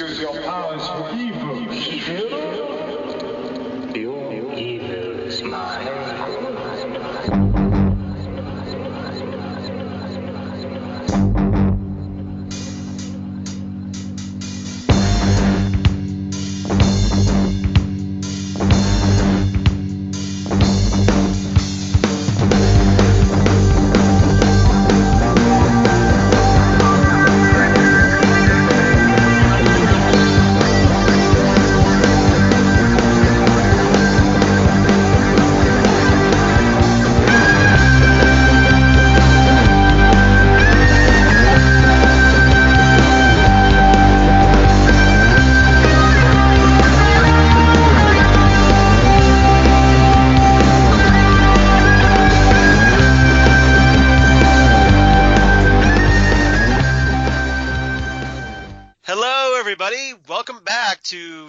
Use your powers for evil. Evil? Your evil is mine.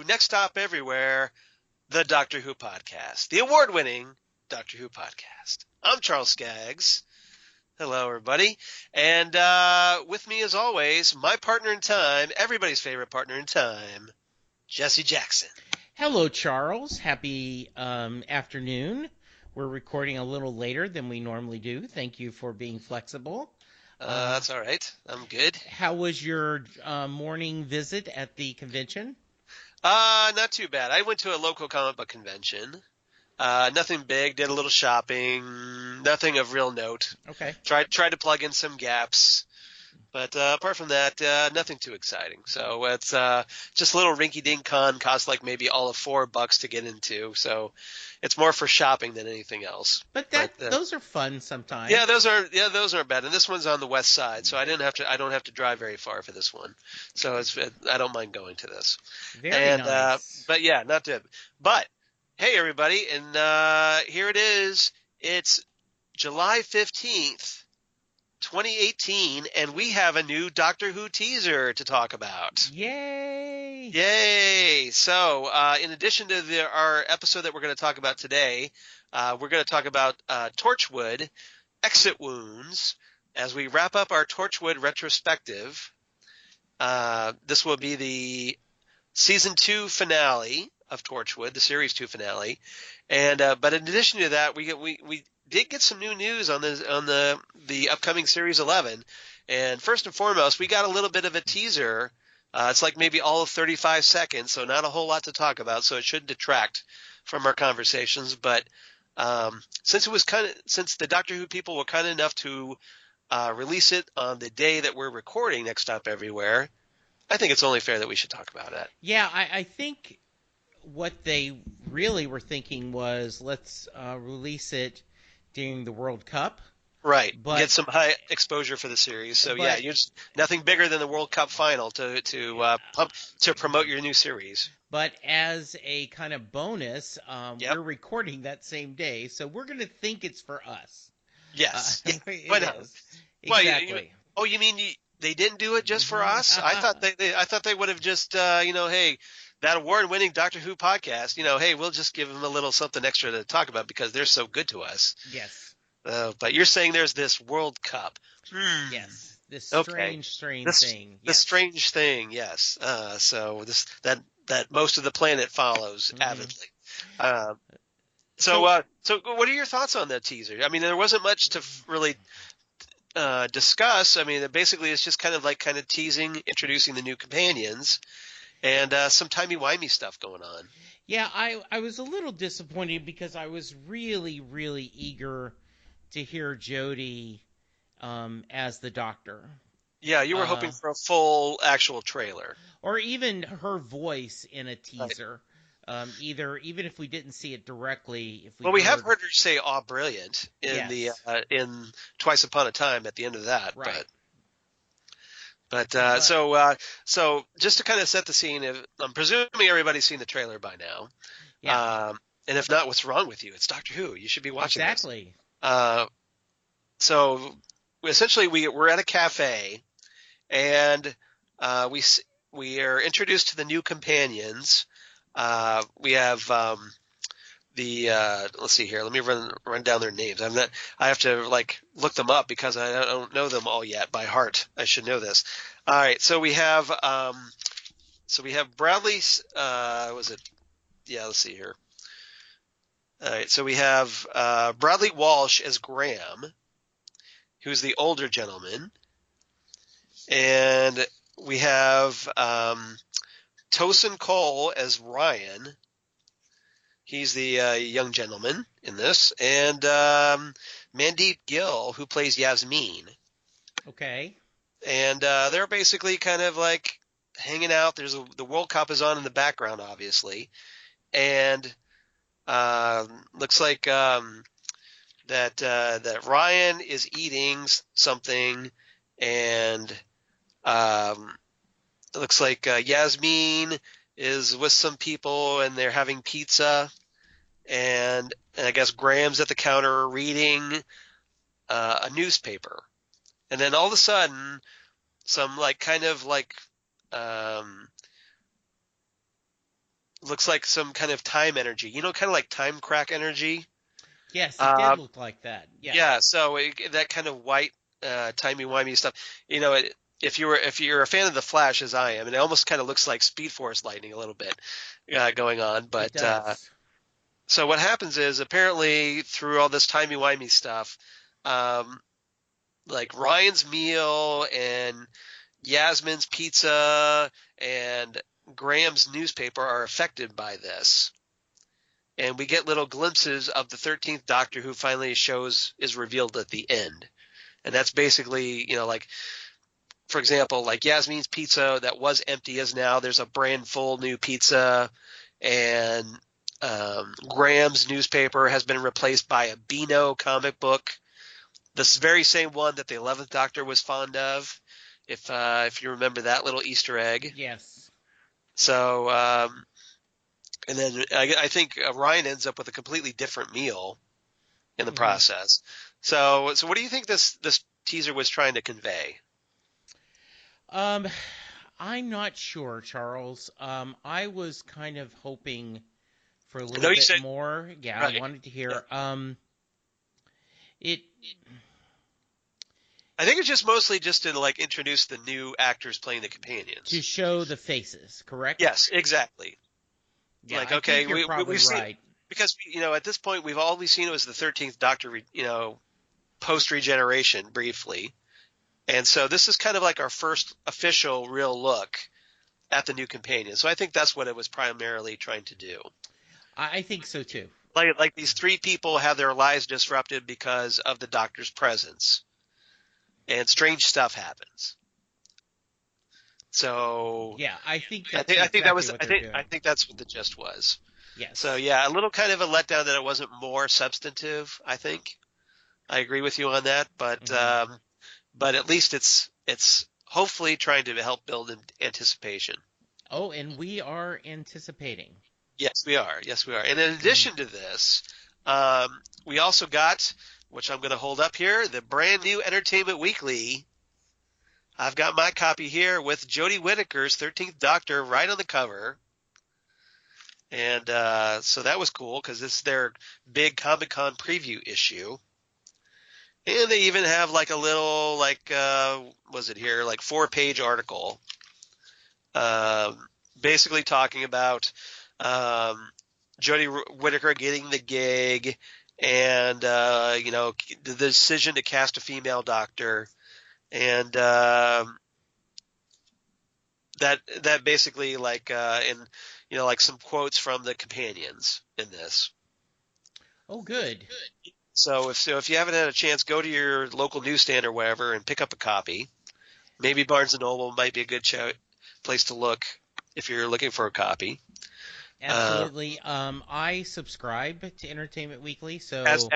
Next Stop Everywhere, the Doctor Who podcast, the award-winning Doctor Who podcast. I'm Charles Skaggs. Hello, everybody. And with me, as always, my partner in time, everybody's favorite partner in time, Jesse Jackson. Hello, Charles. Happy afternoon. We're recording a little later than we normally do. Thank you for being flexible. That's all right. I'm good. How was your morning visit at the convention? Not too bad. I went to a local comic book convention. Nothing big. Did a little shopping. Nothing of real note. Okay. Tried to plug in some gaps. But apart from that, nothing too exciting. So it's just a little rinky-dink con. Costs like maybe all of $4 to get into. So it's more for shopping than anything else. But those are fun sometimes. Yeah, those aren't bad. And this one's on the west side, so I don't have to drive very far for this one. So I don't mind going to this. Very nice. But yeah, not good. But hey, everybody, and here it is. It's July 15th. 2018, and we have a new Doctor Who teaser to talk about. Yay! Yay! So, in addition to our episode that we're going to talk about today, we're going to talk about Torchwood, Exit Wounds, as we wrap up our Torchwood retrospective. This will be the Season 2 finale of Torchwood, the Series 2 finale. And but in addition to that, we did get some new news on the upcoming Series 11. And first and foremost, we got a little bit of a teaser. It's like maybe all of 35 seconds, so not a whole lot to talk about, so it shouldn't detract from our conversations. But since the Doctor Who people were kind enough to release it on the day that we're recording Next Stop Everywhere, I think it's only fair that we should talk about it. Yeah, I think what they really were thinking was let's release it during the World Cup. Right. Get some high exposure for the series. So yeah, you're just nothing bigger than the World Cup final to promote your new series. But as a kind of bonus, we're recording that same day, so we're going to think it's for us. Yes. Why not? Exactly. You mean they didn't do it just for us? I thought they would have just hey, that award-winning Doctor Who podcast, hey, we'll just give them a little something extra to talk about because they're so good to us. Yes. But you're saying there's this World Cup. Yes. This strange thing. The strange thing, yes. So that most of the planet follows avidly. So what are your thoughts on that teaser? I mean, there wasn't much to really discuss. I mean, basically it's just kind of teasing, introducing the new companions. And some timey-wimey stuff going on. Yeah, I was a little disappointed because I was really, really eager to hear Jodie as the Doctor. Yeah, you were hoping for a full actual trailer. Or even her voice in a teaser. Right. Even if we didn't see it directly. We have heard her say "Aw, brilliant" in in Twice Upon a Time at the end of that. Right. But so just to kind of set the scene, I'm presuming everybody's seen the trailer by now. Yeah. And if not, what's wrong with you? It's Doctor Who. You should be watching exactly. This. So essentially, we're at a cafe, and we are introduced to the new companions. We have let's see here. Let me run down their names. I have to look them up because I don't know them all yet by heart. I should know this. All right. So we have So we have Bradley. Was it? Yeah, let's see here. All right, so we have Bradley Walsh as Graham, who's the older gentleman, and we have Tosin Cole as Ryan. He's the young gentleman in this, and Mandeep Gill, who plays Yasmin. Okay. And they're basically kind of like hanging out. The World Cup is on in the background, obviously, and looks like that Ryan is eating something, and it looks like Yasmin is with some people, and they're having pizza, and I guess Graham's at the counter reading a newspaper, and then all of a sudden, some like kind of like looks like some kind of time energy, kind of like time crack energy. Yes, it did look like that. Yeah. Yeah, so that kind of white timey-wimey stuff. If you're a fan of the Flash, as I am, and it almost kind of looks like Speed Force lightning a little bit going on. But It does. so what happens is apparently through all this timey-wimey stuff, like Ryan's meal and Yasmin's pizza and Graham's newspaper are affected by this. And we get little glimpses of the 13th Doctor, who finally is revealed at the end. And that's basically, like, for example, like Yasmin's pizza that was empty is now there's a brand full new pizza, and Graham's newspaper has been replaced by a Beano comic book. This very same one that the 11th Doctor was fond of, if you remember that little Easter egg. Yes. So, and then I think Ryan ends up with a completely different meal in the process. So what do you think this teaser was trying to convey? I'm not sure, Charles. I was kind of hoping for a little bit more. Yeah, right. I wanted to hear. Yeah. I think it's just mostly just to like introduce the new actors playing the companions. To show the faces, correct? Yes, exactly. Yeah, like, I okay, think you're probably we've right. Seen, because at this point we've always seen it was the 13th Doctor, post regeneration briefly, and so this is kind of like our first official real look at the new companion. So I think that's what it was primarily trying to do. I think so too. Like these three people have their lives disrupted because of the Doctor's presence, and strange stuff happens. So yeah, I think that's I think that's what the gist was. Yes. So yeah, a little kind of a letdown that it wasn't more substantive. I think I agree with you on that, but at least it's hopefully trying to help build anticipation. Oh, and we are anticipating. Yes, we are. And in addition to this, we also got, which I'm going to hold up here, the brand new Entertainment Weekly. I've got my copy here with Jodie Whittaker's 13th Doctor right on the cover. And so that was cool because it's their big Comic-Con preview issue. And they even have like a little, like, was it here, like 4-page article basically talking about Jodie Whittaker getting the gig and, the decision to cast a female Doctor. And that basically like like some quotes from the companions in this. Oh, good. So if you haven't had a chance, go to your local newsstand or wherever and pick up a copy. Maybe Barnes and Noble might be a good place to look if you're looking for a copy. Absolutely. I subscribe to Entertainment Weekly, so as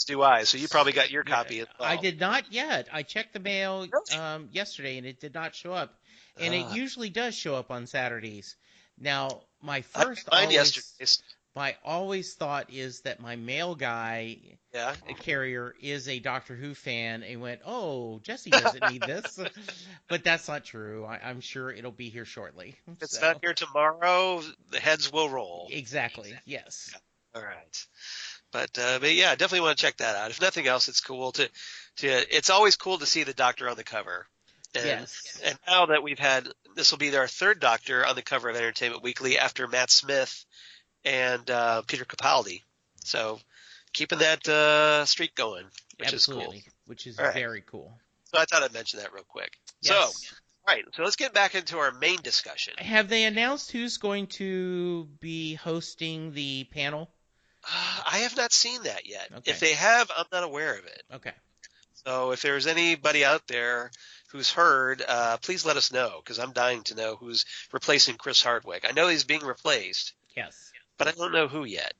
do I. So you probably got your copy as well. I did not yet. I checked the mail yesterday, and it did not show up. And it usually does show up on Saturdays. Now, my always thought is that my mail guy carrier is a Doctor Who fan and went, oh, Jesse doesn't need this. But that's not true. I'm sure it'll be here shortly. If it's not here tomorrow, the heads will roll. Exactly. Yes. All right. But yeah, definitely want to check that out. If nothing else, it's cool to it's always cool to see the Doctor on the cover. Yes. And now that this will be our third Doctor on the cover of Entertainment Weekly after Matt Smith and Peter Capaldi. So keeping that streak going, which Absolutely. is cool. Which is All right. very cool. So I thought I'd mention that real quick. Yes. So, all right. So let's get back into our main discussion. Have they announced who's going to be hosting the panel? I have not seen that yet. Okay. If they have, I'm not aware of it. Okay. So if there's anybody out there who's heard, please let us know, because I'm dying to know who's replacing Chris Hardwick. I know he's being replaced. Yes. But I don't know who yet.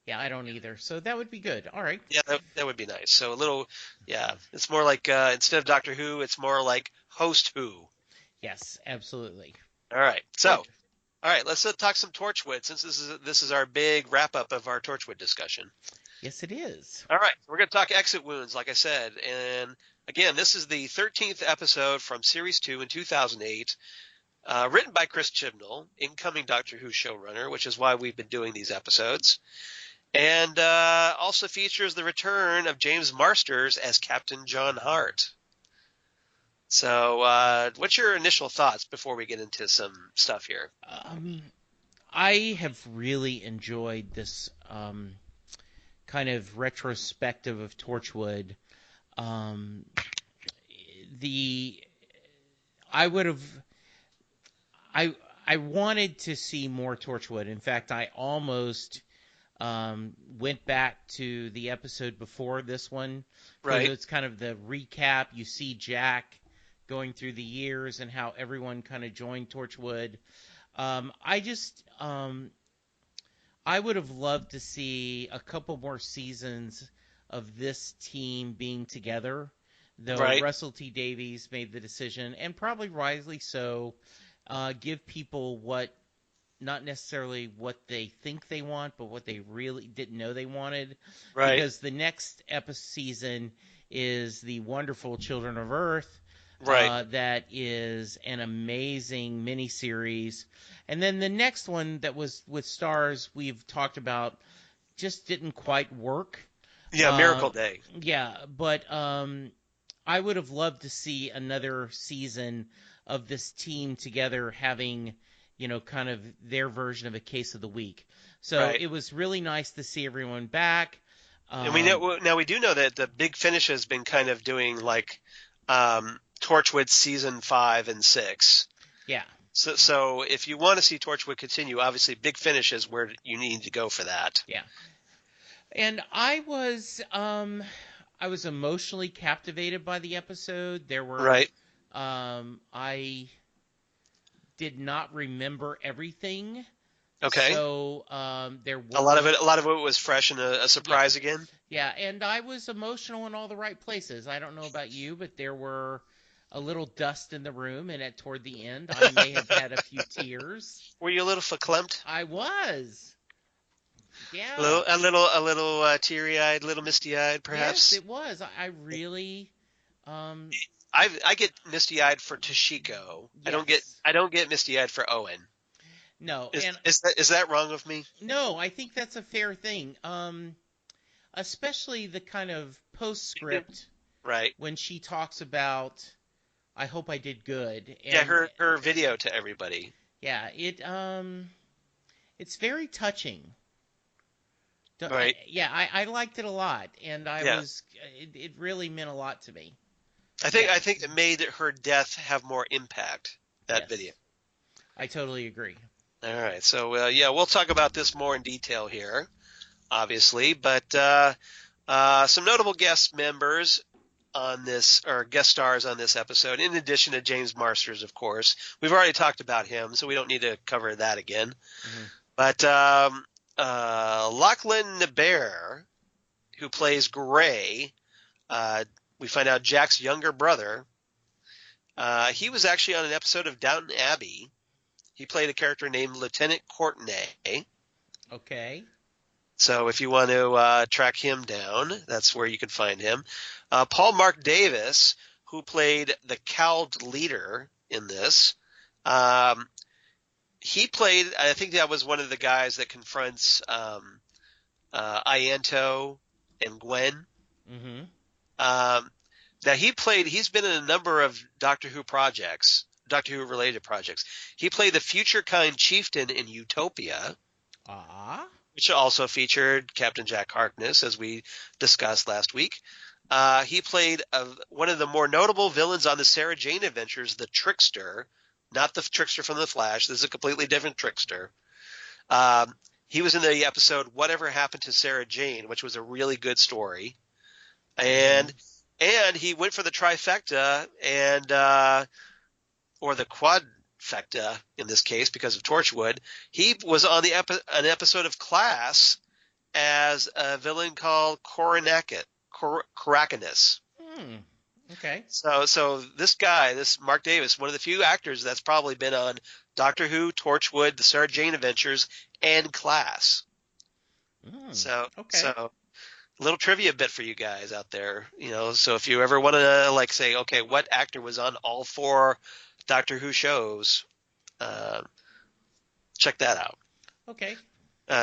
Yeah, I don't either. So that would be good. All right. Yeah, that would be nice. So a little, it's more like instead of Doctor Who, it's more like Host Who. Yes, absolutely. All right. So, all right, let's talk some Torchwood, since this is our big wrap up of our Torchwood discussion. Yes, it is. All right, we're going to talk Exit Wounds, like I said, and again, this is the 13th episode from Series 2 in 2008. Written by Chris Chibnall, incoming Doctor Who showrunner, which is why we've been doing these episodes. And also features the return of James Marsters as Captain John Hart. So what's your initial thoughts before we get into some stuff here? I have really enjoyed this kind of retrospective of Torchwood. I wanted to see more Torchwood. In fact, I almost went back to the episode before this one. Right. It's kind of the recap. You see Jack going through the years and how everyone kind of joined Torchwood. I would have loved to see a couple more seasons of this team being together, though Right. Russell T. Davies made the decision, and probably wisely so, give people not necessarily what they think they want, but what they really didn't know they wanted. Right. Because the next season is the wonderful Children of Earth. Right. That is an amazing miniseries. And then the next one that was with stars we've talked about just didn't quite work. Yeah, Miracle Day. Yeah, but I would have loved to see another season of this team together having, kind of their version of a case of the week. So Right. It was really nice to see everyone back. And we do know that the Big Finish has been kind of doing like Torchwood season 5 and 6. Yeah. So if you want to see Torchwood continue, obviously Big Finish is where you need to go for that. Yeah. And I was emotionally captivated by the episode. There were Right. I did not remember everything. Okay. So there were a lot of it was fresh and a surprise again. Yeah, and I was emotional in all the right places. I don't know about you, but there were a little dust in the room, and toward the end, I may have had a few tears. Were you a little verklempt? I was. Yeah. A little teary-eyed, a little misty-eyed, perhaps. Yes, it was. I really. I get misty-eyed for Toshiko. Yes. I don't get misty-eyed for Owen. No, Is that wrong of me? No, I think that's a fair thing. Especially the kind of postscript, Right. when she talks about, I hope I did good. And, Yeah, her video to everybody. Yeah, it's very touching. Right. I liked it a lot, and it really meant a lot to me. I think it made her death have more impact, that Yes. video. I totally agree. All right. So, we'll talk about this more in detail here, obviously. But some notable guest members on this, or guest stars on this episode, in addition to James Marsters, of course. We've already talked about him, so we don't need to cover that again. Mm-hmm. But Lachlan Naber, who plays Gray, we find out Jack's younger brother. He was actually on an episode of Downton Abbey. He played a character named Lieutenant Courtenay. Okay. So if you want to track him down, that's where you can find him. Paul Mark Davis, who played the cowled leader in this. He played, I think that was one of the guys that confronts Ianto and Gwen. Mm-hmm. Now he's been in a number of Doctor Who related projects. He played the Future Kind Chieftain in Utopia, which also featured Captain Jack Harkness, as we discussed last week. He played one of the more notable villains on the Sarah Jane Adventures, the Trickster, not the Trickster from The Flash. This is a completely different Trickster. He was in the episode Whatever Happened to Sarah Jane, which was a really good story. And he went for the trifecta or the quadfecta in this case because of Torchwood. He was on an episode of Class as a villain called Korakinus. Okay. So this guy, this Mark Davis, one of the few actors that's probably been on Doctor Who, Torchwood, the Sarah Jane Adventures, and Class. So a little trivia bit for you guys out there, so if you ever want to say, okay, what actor was on all 4 Doctor Who shows, check that out. Okay.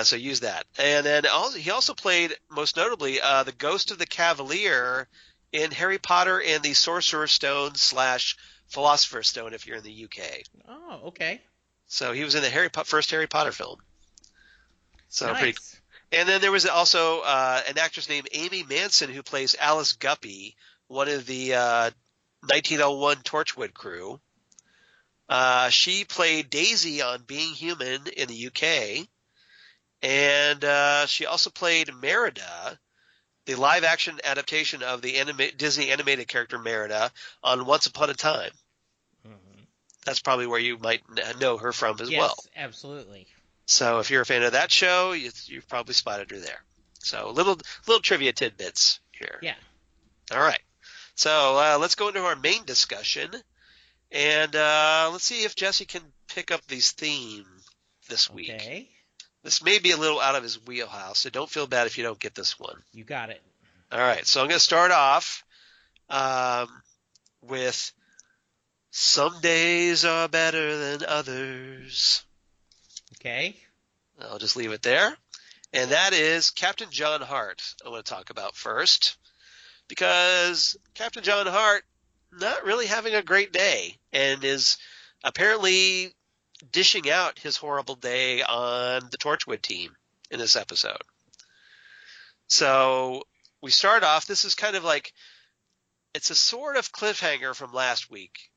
So use that. And then he also played, most notably, the Ghost of the Cavalier in Harry Potter and the Sorcerer's Stone / Philosopher's Stone if you're in the UK. Oh, okay. So he was in the first Harry Potter film. So nice. Pretty cool. And then there was also an actress named Amy Manson who plays Alice Guppy, one of the 1901 Torchwood crew. She played Daisy on Being Human in the UK. And she also played Merida, the live-action adaptation of the Disney animated character Merida on Once Upon a Time. Mm-hmm. That's probably where you might know her from as well. Yes, absolutely. So if you're a fan of that show, you've probably spotted her there. So little trivia tidbits here. Yeah. All right. So let's go into our main discussion, and let's see if Jesse can pick up these themes this week. Okay. This may be a little out of his wheelhouse, so don't feel bad if you don't get this one. You got it. All right, so I'm going to start off with Some Days Are Better Than Others. Okay. I'll just leave it there. And that is Captain John Hart I want to talk about first, because Captain John Hart not really having a great day and is apparently dishing out his horrible day on the Torchwood team in this episode. So we start off, this is kind of it's a sort of cliffhanger from last week,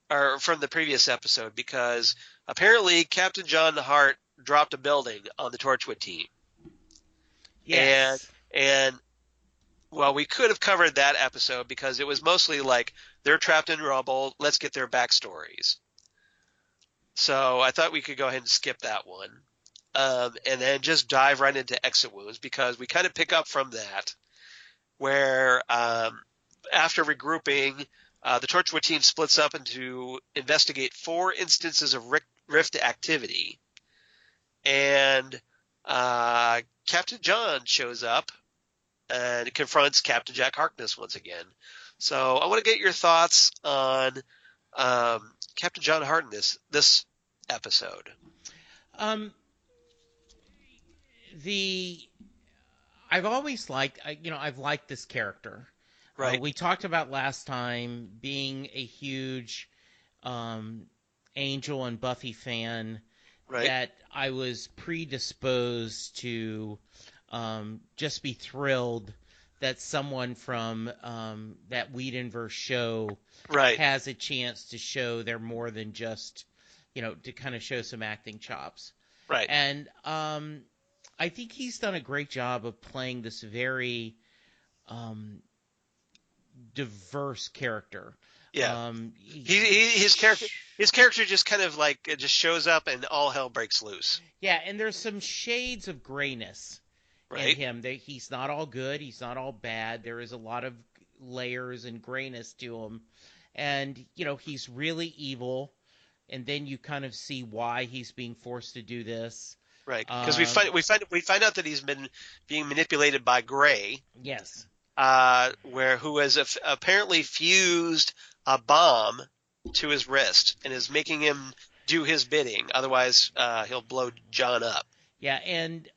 or from the previous episode, because apparently Captain John Hart dropped a building on the Torchwood team. Yes. And well, we could have covered that episode because it was mostly they're trapped in rubble, let's get their backstories. So I thought we could go ahead and skip that one, and then just dive right into exit wounds, because we kind of pick up from that, where after regrouping, the Torchwood team splits up to investigate 4 instances of rift activity, and Captain John shows up and confronts Captain Jack Harkness once again. So I want to get your thoughts on Captain John Harkness this episode. I've always liked, I've liked this character. Right. We talked about last time being a huge Angel and Buffy fan. Right. That I was predisposed to just be thrilled that someone from that Whedonverse show has a chance to show they're more than just, to kind of show some acting chops. Right. And I think he's done a great job of playing this very diverse character. Yeah. His character just kind of it just shows up and all hell breaks loose. Yeah, and there's some shades of grayness in him. He's not all good. He's not all bad. There is a lot of layers and grayness to him. And, he's really evil. And then you kind of see why he's being forced to do this. Right. Because we find out that he's been being manipulated by Gray. Yes. Who has apparently fused a bomb to his wrist and is making him do his bidding. Otherwise, he'll blow John up. Yeah, and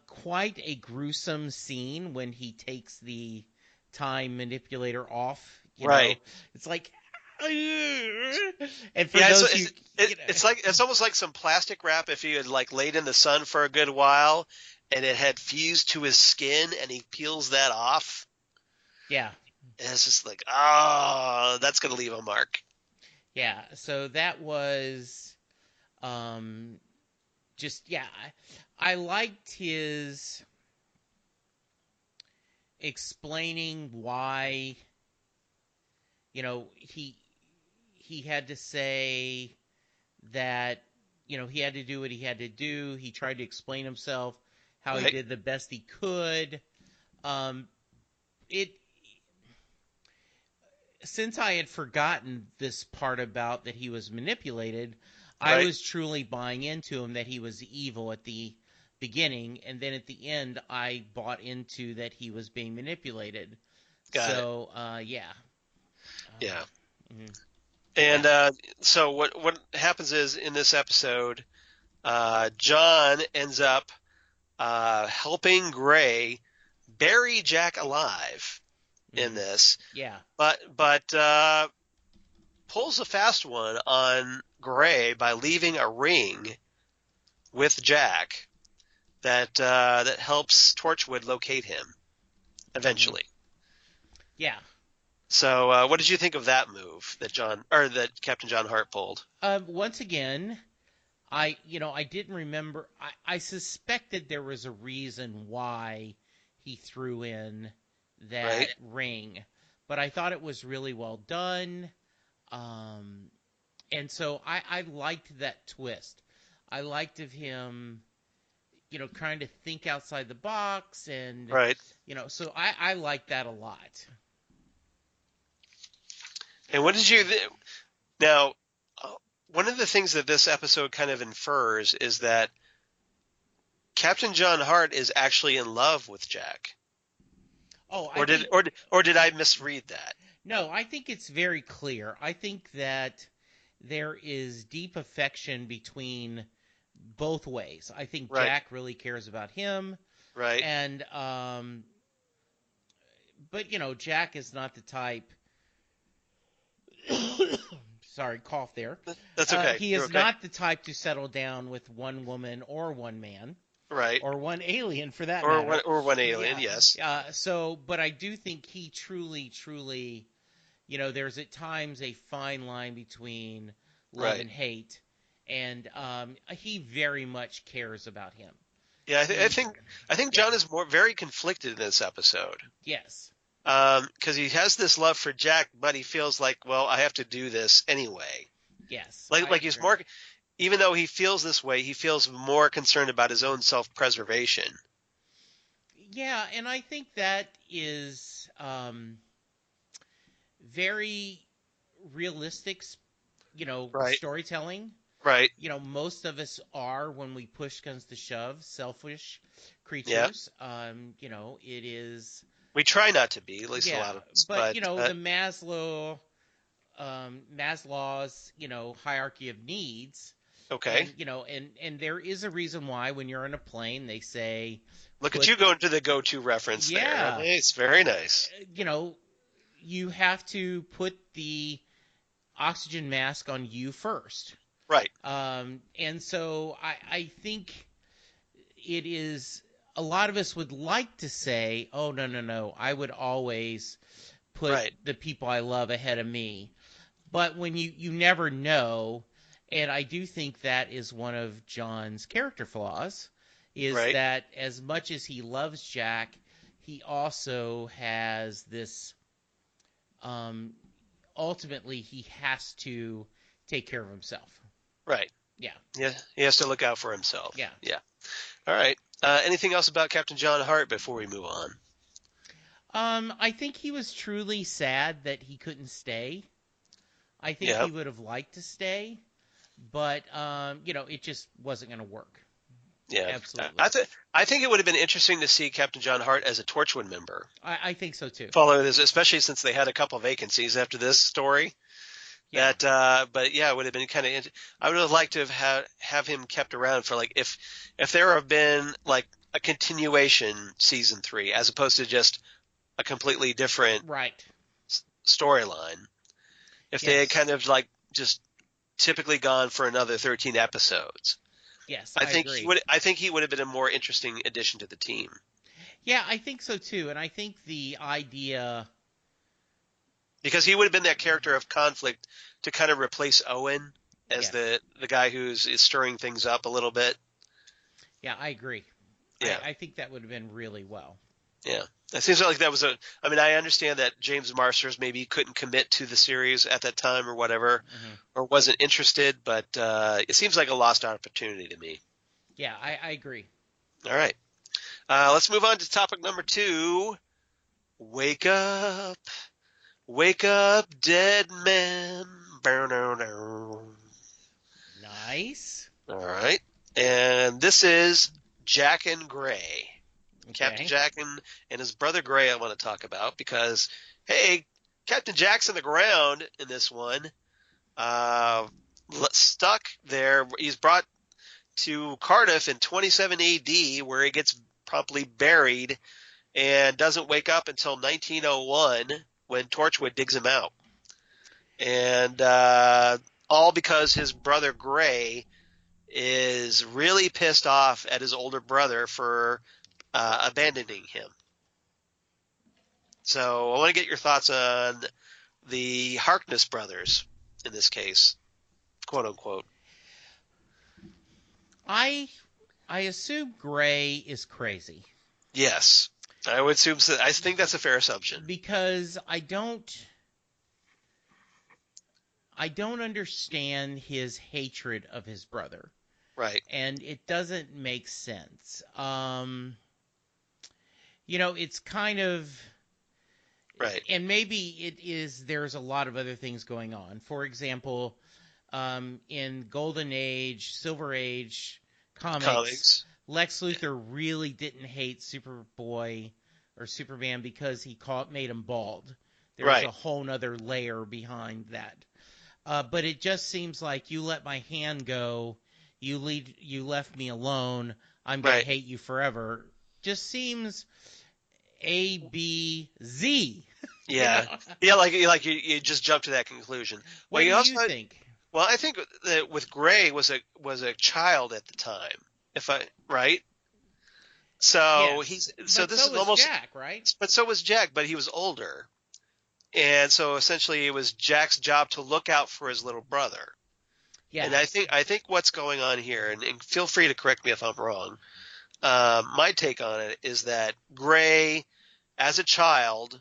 quite a gruesome scene when he takes the time manipulator off You Right. know, it's like, and for Yeah, those it's almost like some plastic wrap if he had like laid in the sun for a good while and it had fused to his skin and he peels that off. yeah, And it's just like, oh, that's gonna leave a mark. yeah. So that was, just yeah. I liked his explaining why, he had to say that, he had to do what he had to do. He tried to explain himself, how he Right. did the best he could. It Since I had forgotten this part about that he was manipulated, I Right. was truly buying into him that he was evil at the beginning, and then at the end, I bought into that he was being manipulated. Got it. So, yeah. Yeah. Mhm. And so what happens is in this episode, John ends up helping Gray bury Jack alive in this, Yeah. but pulls a fast one on Gray by leaving a ring with Jack that helps Torchwood locate him eventually. Yeah. So, what did you think of that move that Captain John Hart pulled? Once again, I didn't remember. I suspected there was a reason why he threw in that Right. ring, but I thought it was really well done. And so I liked that twist. I liked of him, trying to think outside the box, and Right. so I liked that a lot. And what did you now? One of the things that this episode kind of infers is that Captain John Hart is actually in love with Jack. Oh, Or did I misread that? No, I think it's very clear. I think that there is deep affection between both ways. I think Right. Jack really cares about him, Right. and but Jack is not the type. Sorry, cough there. That's okay. He You're is okay. not the type to settle down with one woman or one man. Right. Or one alien, for that matter. Or one alien. Yeah. Yes. But I do think he truly, there's at times a fine line between love Right. and hate, and he very much cares about him. Yeah. I think John is very conflicted in this episode. Yes. Because he has this love for Jack, but he feels like, well, I have to do this anyway. Yes. Like he's more, even though he feels this way, he feels more concerned about his own self-preservation. Yeah, and I think that is very realistic, Right. storytelling. Right. Most of us are, when we push comes to shove, selfish creatures. It is. We try not to be, at least a lot of us. But the Maslow's, hierarchy of needs. Okay. And there is a reason why when you're on a plane they say, Look at you going to the go-to reference Yeah. there. It's very nice. You have to put the oxygen mask on you first. Right. And so I think it is, a lot of us would like to say, oh, no, I would always put Right. the people I love ahead of me. But when you never know, and I do think that is one of John's character flaws, is Right. that as much as he loves Jack, he also has this, ultimately he has to take care of himself. Right. Yeah. Yeah. He has to look out for himself. Yeah. Yeah. All right. Anything else about Captain John Hart before we move on? I think he was truly sad that he couldn't stay. I think Yeah. he would have liked to stay, but it just wasn't going to work. Yeah. Absolutely. I think it would have been interesting to see Captain John Hart as a Torchwood member. I think so too. Follow this, especially since they had a couple vacancies after this story. Yeah. But yeah, it would have been kind of. I would have liked to have him kept around for like if there have been like a continuation season 3 as opposed to just a completely different Right. storyline if they had Yes. kind of like just typically gone for another 13 episodes. Yes, I I think agree. he would have been a more interesting addition to the team. Yeah, I think so too, and I think the idea, Because he would have been that character of conflict to kind of replace Owen as yes, the guy is stirring things up a little bit. yeah, I agree. Yeah. I think that would have been really well. Yeah. It seems like that was I mean, I understand that James Marsters maybe couldn't commit to the series at that time or whatever, Hmm. or wasn't interested, but it seems like a lost opportunity to me. Yeah, I agree. All right. Let's move on to topic number 2. Wake up. Wake up, dead man. Nice. All right. And this is Jack and Gray. Captain Okay. Jack and his brother Gray I want to talk about because, hey, Captain Jack's on the ground in this one. Stuck there. He's brought to Cardiff in 27 AD where he gets promptly buried and doesn't wake up until 1901 when Torchwood digs him out. And all because his brother Gray is really pissed off at his older brother for abandoning him. So I want to get your thoughts on the Harkness brothers in this case, quote unquote. I assume Gray is crazy Yes, I would assume so. I think that's a fair assumption. because I don't understand his hatred of his brother. Right. And it doesn't make sense. It's kind of Right. and maybe it is there's a lot of other things going on. For example, in Golden Age, Silver Age comics, Lex Luthor really didn't hate Superboy or Superman because he made him bald. There's Right. a whole nother layer behind that. But it just seems like you let my hand go, you left me alone, I'm going Right. to hate you forever. Just seems A, B, Z. Yeah. Yeah, like you just jumped to that conclusion. What Well, do you also you think? Well, I think that with Gray was a child at the time. Right? So Yes. this But so is was almost Jack, right? but so was Jack, but he was older. And so essentially it was Jack's job to look out for his little brother. Yeah. And I think what's going on here, and feel free to correct me if I'm wrong. My take on it is that Gray, as a child,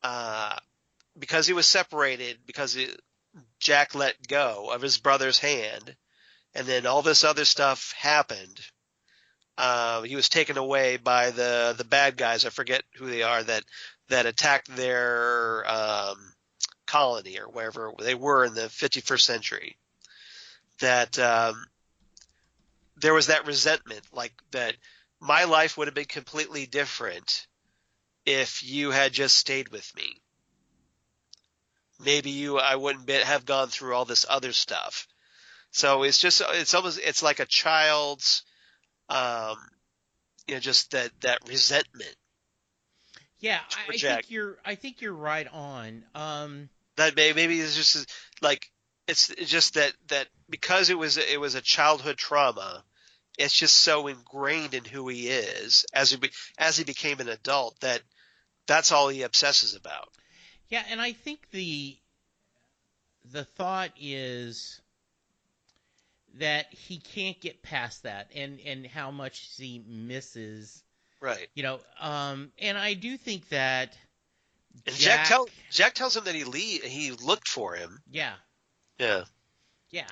because he was separated, Jack let go of his brother's hand, and then all this other stuff happened. He was taken away by the bad guys. I forget who they are that attacked their colony or wherever they were in the 51st century. That there was that resentment, like that my life would have been completely different if you had just stayed with me. Maybe I wouldn't have gone through all this other stuff. So it's like a child's, just that resentment. Yeah, Jack. I think you're right on. That maybe it's just like it's just that because it was a childhood trauma. It's just so ingrained in who he is as he became an adult that's all he obsesses about. Yeah, and I think the thought is that he can't get past that and how much he misses. Right. And I do think that And Jack tells him that he looked for him. Yeah. Yeah. Yeah.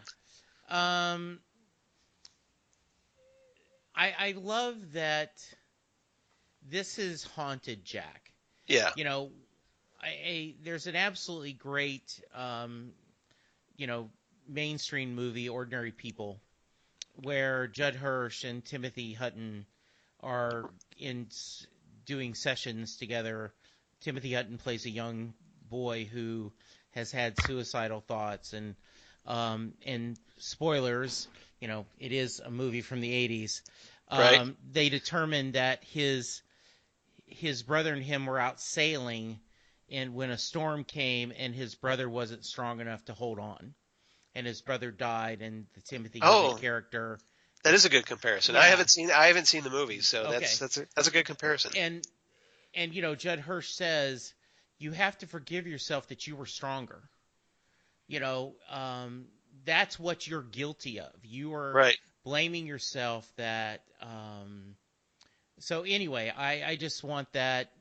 I love that this has haunted Jack. Yeah. There's an absolutely great, mainstream movie, Ordinary People, where Judd Hirsch and Timothy Hutton are doing sessions together. Timothy Hutton plays a young boy who has had suicidal thoughts, and spoilers, it is a movie from the 80s. Right. They determined that his brother and him were out sailing, and when a storm came and his brother wasn't strong enough to hold on, and his brother died, and the Timothy Hutton character. That is a good comparison. Yeah. I haven't seen the movies, so Okay. that's a good comparison. And Judd Hirsch says you have to forgive yourself that you were stronger. That's what you're guilty of. You are blaming yourself that. So anyway, I just want that.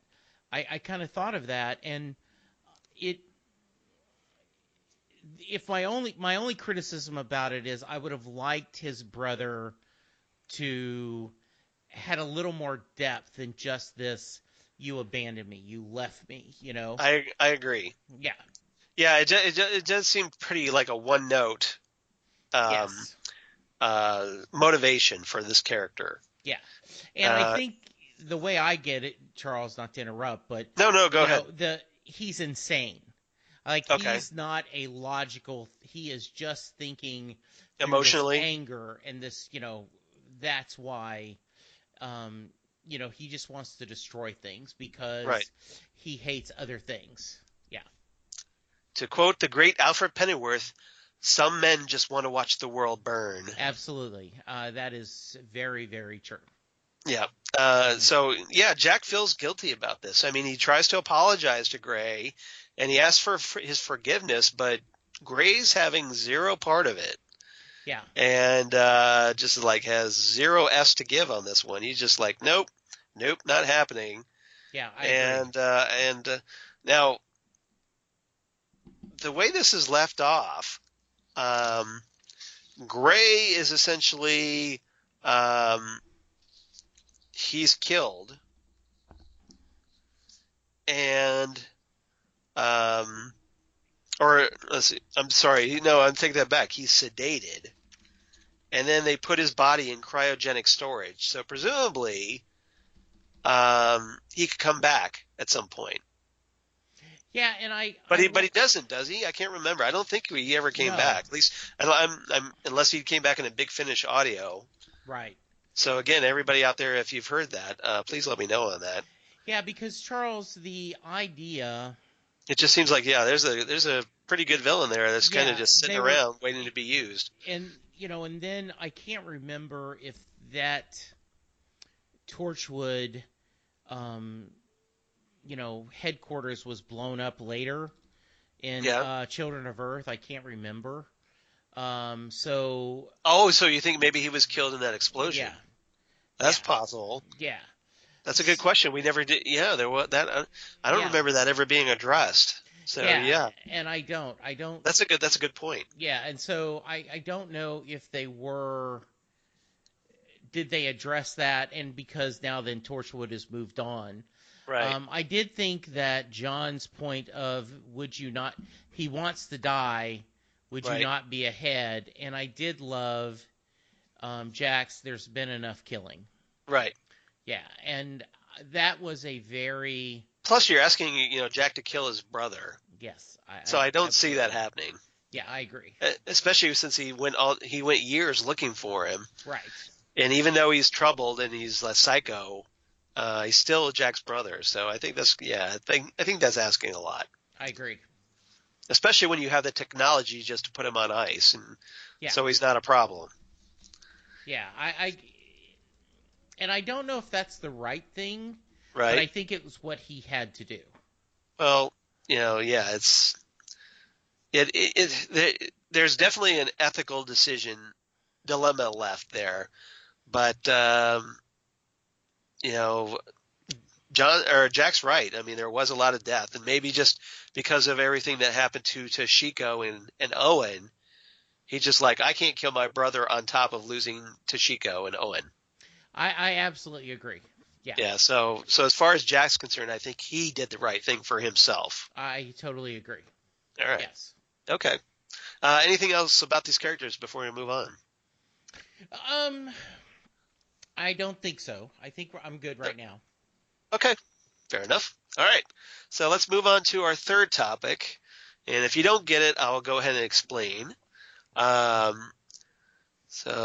I kind of thought of that, and if my only criticism about it is I would have liked his brother to had a little more depth than just this. You abandoned me. You left me. I agree. Yeah. Yeah. It does seem pretty like a one note. Yes. Motivation for this character. Yeah. And I think the way I get it, Charles, not to interrupt, but no, go ahead. He's insane. He's not a logical. He is just thinking emotionally, anger, and this, that's why, he just wants to destroy things because he hates other things. Yeah. To quote the great Alfred Pennyworth, some men just want to watch the world burn. Absolutely. That is very, very true. Yeah. So Jack feels guilty about this. I mean, he tries to apologize to Gray, and he asks for his forgiveness, but Gray's having zero part of it. Yeah. And just like has zero S to give on this one. He's just like, nope, not happening. Yeah, I agree. And now the way this is left off, Gray is essentially he's killed, and or let's see, I'm sorry, no, I'm taking that back. He's sedated, and then they put his body in cryogenic storage. So presumably, he could come back at some point. Yeah, and But he doesn't, does he? I can't remember. I don't think he ever came back. At least, unless he came back in a Big Finish audio. Right. So again, everybody out there, if you've heard that, please let me know on that. Yeah, because Charles, the idea. It just seems like there's a pretty good villain there that's kind of just sitting around waiting to be used. And and then I can't remember if that Torchwood, headquarters was blown up later in Children of Earth. I can't remember. So you think maybe he was killed in that explosion? Yeah, that's possible. Yeah, that's a good question. We never did. Yeah, there was that. I don't remember that ever being addressed. So and I don't. That's a good point. Yeah, and so I don't know if they were. Did they address that? And because now then Torchwood has moved on. Right. I did think that John's point of would you not? He wants to die. Would you not be ahead? And I did love Jack's. There's been enough killing. Right. Yeah, and that was a very. Plus, you're asking Jack to kill his brother. Yes. I don't see that happening. Yeah, I agree. Especially since he went years looking for him. Right. And even though he's troubled and he's a psycho, he's still Jack's brother. So I think I think that's asking a lot. I agree. Especially when you have the technology just to put him on ice, and so he's not a problem. Yeah, and I don't know if that's the right thing, right? But I think it was what he had to do. Well, there's definitely an ethical dilemma left there, but Jack's right. I mean, there was a lot of death, and maybe just because of everything that happened to Toshiko and Owen, he's just like, I can't kill my brother on top of losing Toshiko and Owen. I absolutely agree. Yeah. Yeah. So as far as Jack's concerned, I think he did the right thing for himself. I totally agree. All right. Yes. Okay. Anything else about these characters before we move on? I don't think so. I think I'm good right now. Okay. Fair enough. All right. So let's move on to our third topic. And if you don't get it, I'll go ahead and explain. So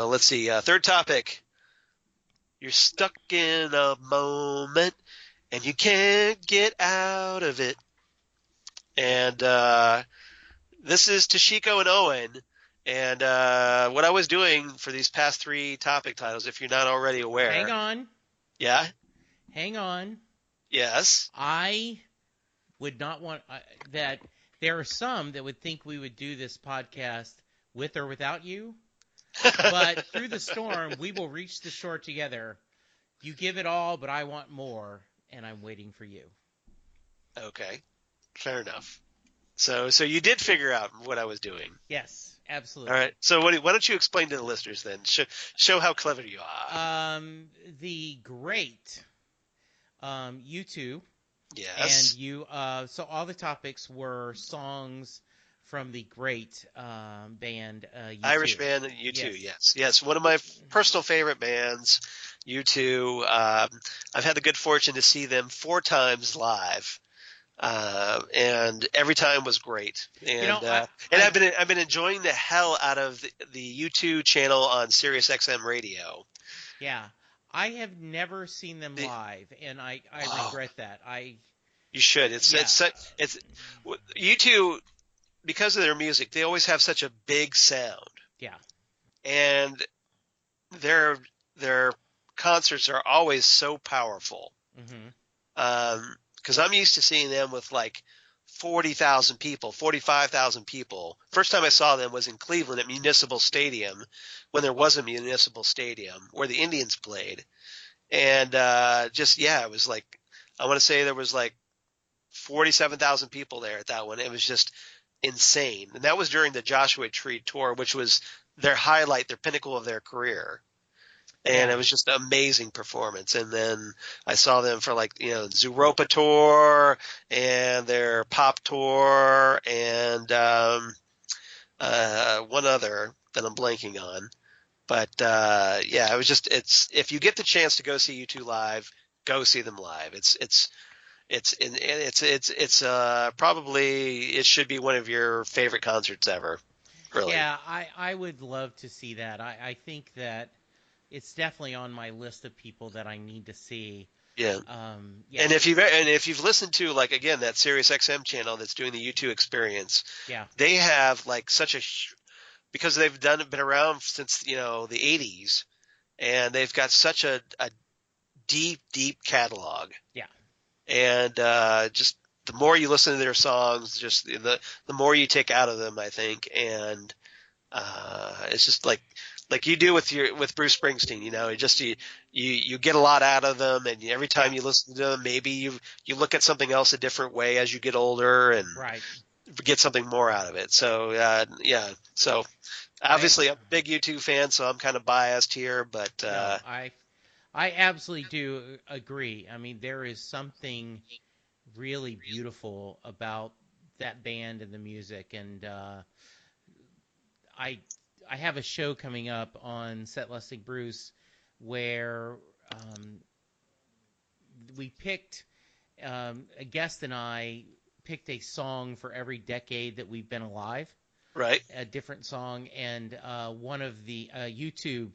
let's see. Third topic. You're stuck in a moment and you can't get out of it. And this is Toshiko and Owen. And what I was doing for these past 3 topic titles, if you're not already aware. Hang on. Yeah? Hang on. Yes? I would not want that. There are some that would think we would do this podcast with or without you. But through the storm, we will reach the shore together. You give it all, but I want more, and I'm waiting for you. Okay. Fair enough. So you did figure out what I was doing. Yes, absolutely. All right. So why don't you explain to the listeners then? Show how clever you are. The great U2. Yes. And you. So all the topics were songs from the great band U2. Irish band U2. Yes. One of my personal favorite bands, U2. I've had the good fortune to see them 4 times live. And every time was great. And I've been enjoying the hell out of the U2 channel on Sirius XM radio. Yeah. I have never seen them live, and I regret that. You should. It's U2, because of their music, they always have such a big sound. Yeah. And their concerts are always so powerful. Mm-hmm. Because I'm used to seeing them with like 40,000 people, 45,000 people. First time I saw them was in Cleveland at Municipal Stadium, when there was a Municipal Stadium where the Indians played. And it was like, I want to say there was like 47,000 people there at that one. It was just insane. And that was during the Joshua Tree tour, which was their highlight, their pinnacle of their career. And it was just an amazing performance. And then I saw them for Zooropa tour and their pop tour and one other that I'm blanking on. But it was just if you get the chance to go see U2 live, go see them live. It's probably it should be one of your favorite concerts ever. Really. Yeah, I would love to see that. I think that it's definitely on my list of people that I need to see. Yeah. Yeah. And if you've listened to that Sirius XM channel that's doing the U2 experience, they have because they've been around since the 80s, and they've got such a deep catalog. Yeah. And just the more you listen to their songs, just the more you take out of them, I think. And it's just like you do with Bruce Springsteen, you get a lot out of them, and every time you listen to them, maybe you look at something else a different way as you get older and get something more out of it. So so obviously I'm a big U2 fan, so I'm kind of biased here, but I absolutely do agree. I mean, there is something really beautiful about that band and the music, and I have a show coming up on Set Lusting Bruce where we picked a guest and I picked a song for every decade that we've been alive. Right. A different song, and one of U2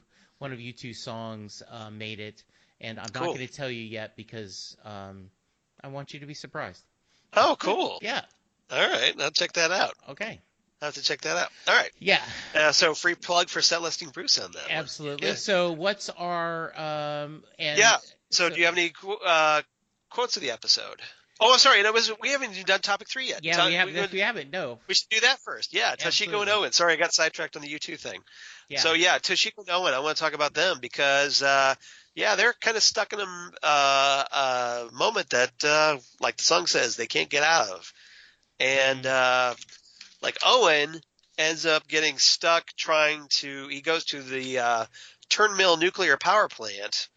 songs made it, and I'm not going to tell you yet because I want you to be surprised. Oh, cool. Yeah. All right, I'll check that out. Okay. I'll have to check that out. All right. Yeah. So free plug for Set Listing Bruce on that. Absolutely. So what's our So do you have any quotes of the episode? Oh, I'm sorry. We haven't even done topic 3 yet. Yeah, we haven't. No. We should do that first. Yeah, Toshiko and Owen. Sorry, I got sidetracked on the U2 thing. Yeah. So Toshiko and Owen. I want to talk about them because they're kind of stuck in a moment that, like the song says, they can't get out of, and Owen ends up getting stuck he goes to the Turnmill nuclear power plant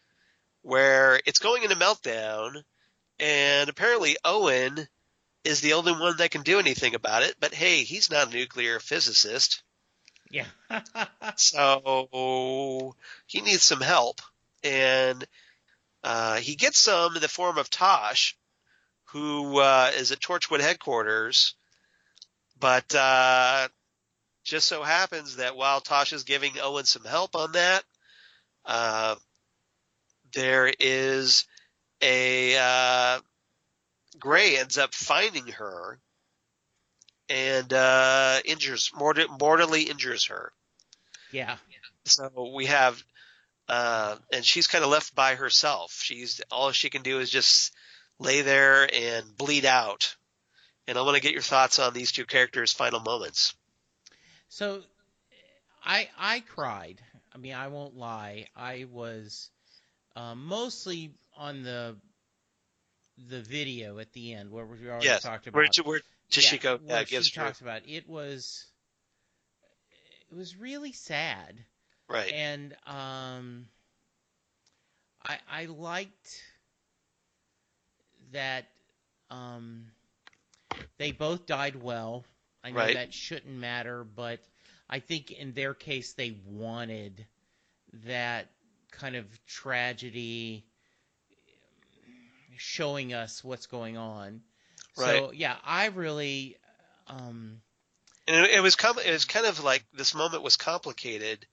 where it's going into meltdown. And apparently Owen is the only one that can do anything about it. But hey, he's not a nuclear physicist. Yeah. So he needs some help. And he gets some in the form of Tosh, who is at Torchwood headquarters. But just so happens that while Tosh is giving Owen some help on that, there is Gray ends up finding her and mortally injures her. Yeah. So we have, and she's kind of left by herself. All she can do is just lay there and bleed out. And I want to get your thoughts on these two characters' final moments. So I cried. I mean, I won't lie. I was mostly on the video at the end where we already talked about. Where Toshiko where gives she her. talks about it was really sad. Right. And I liked that they both died well. I know that shouldn't matter, but I think in their case they wanted that kind of tragedy showing us what's going on. Right. So yeah, I really and it was kind of like this moment was complicated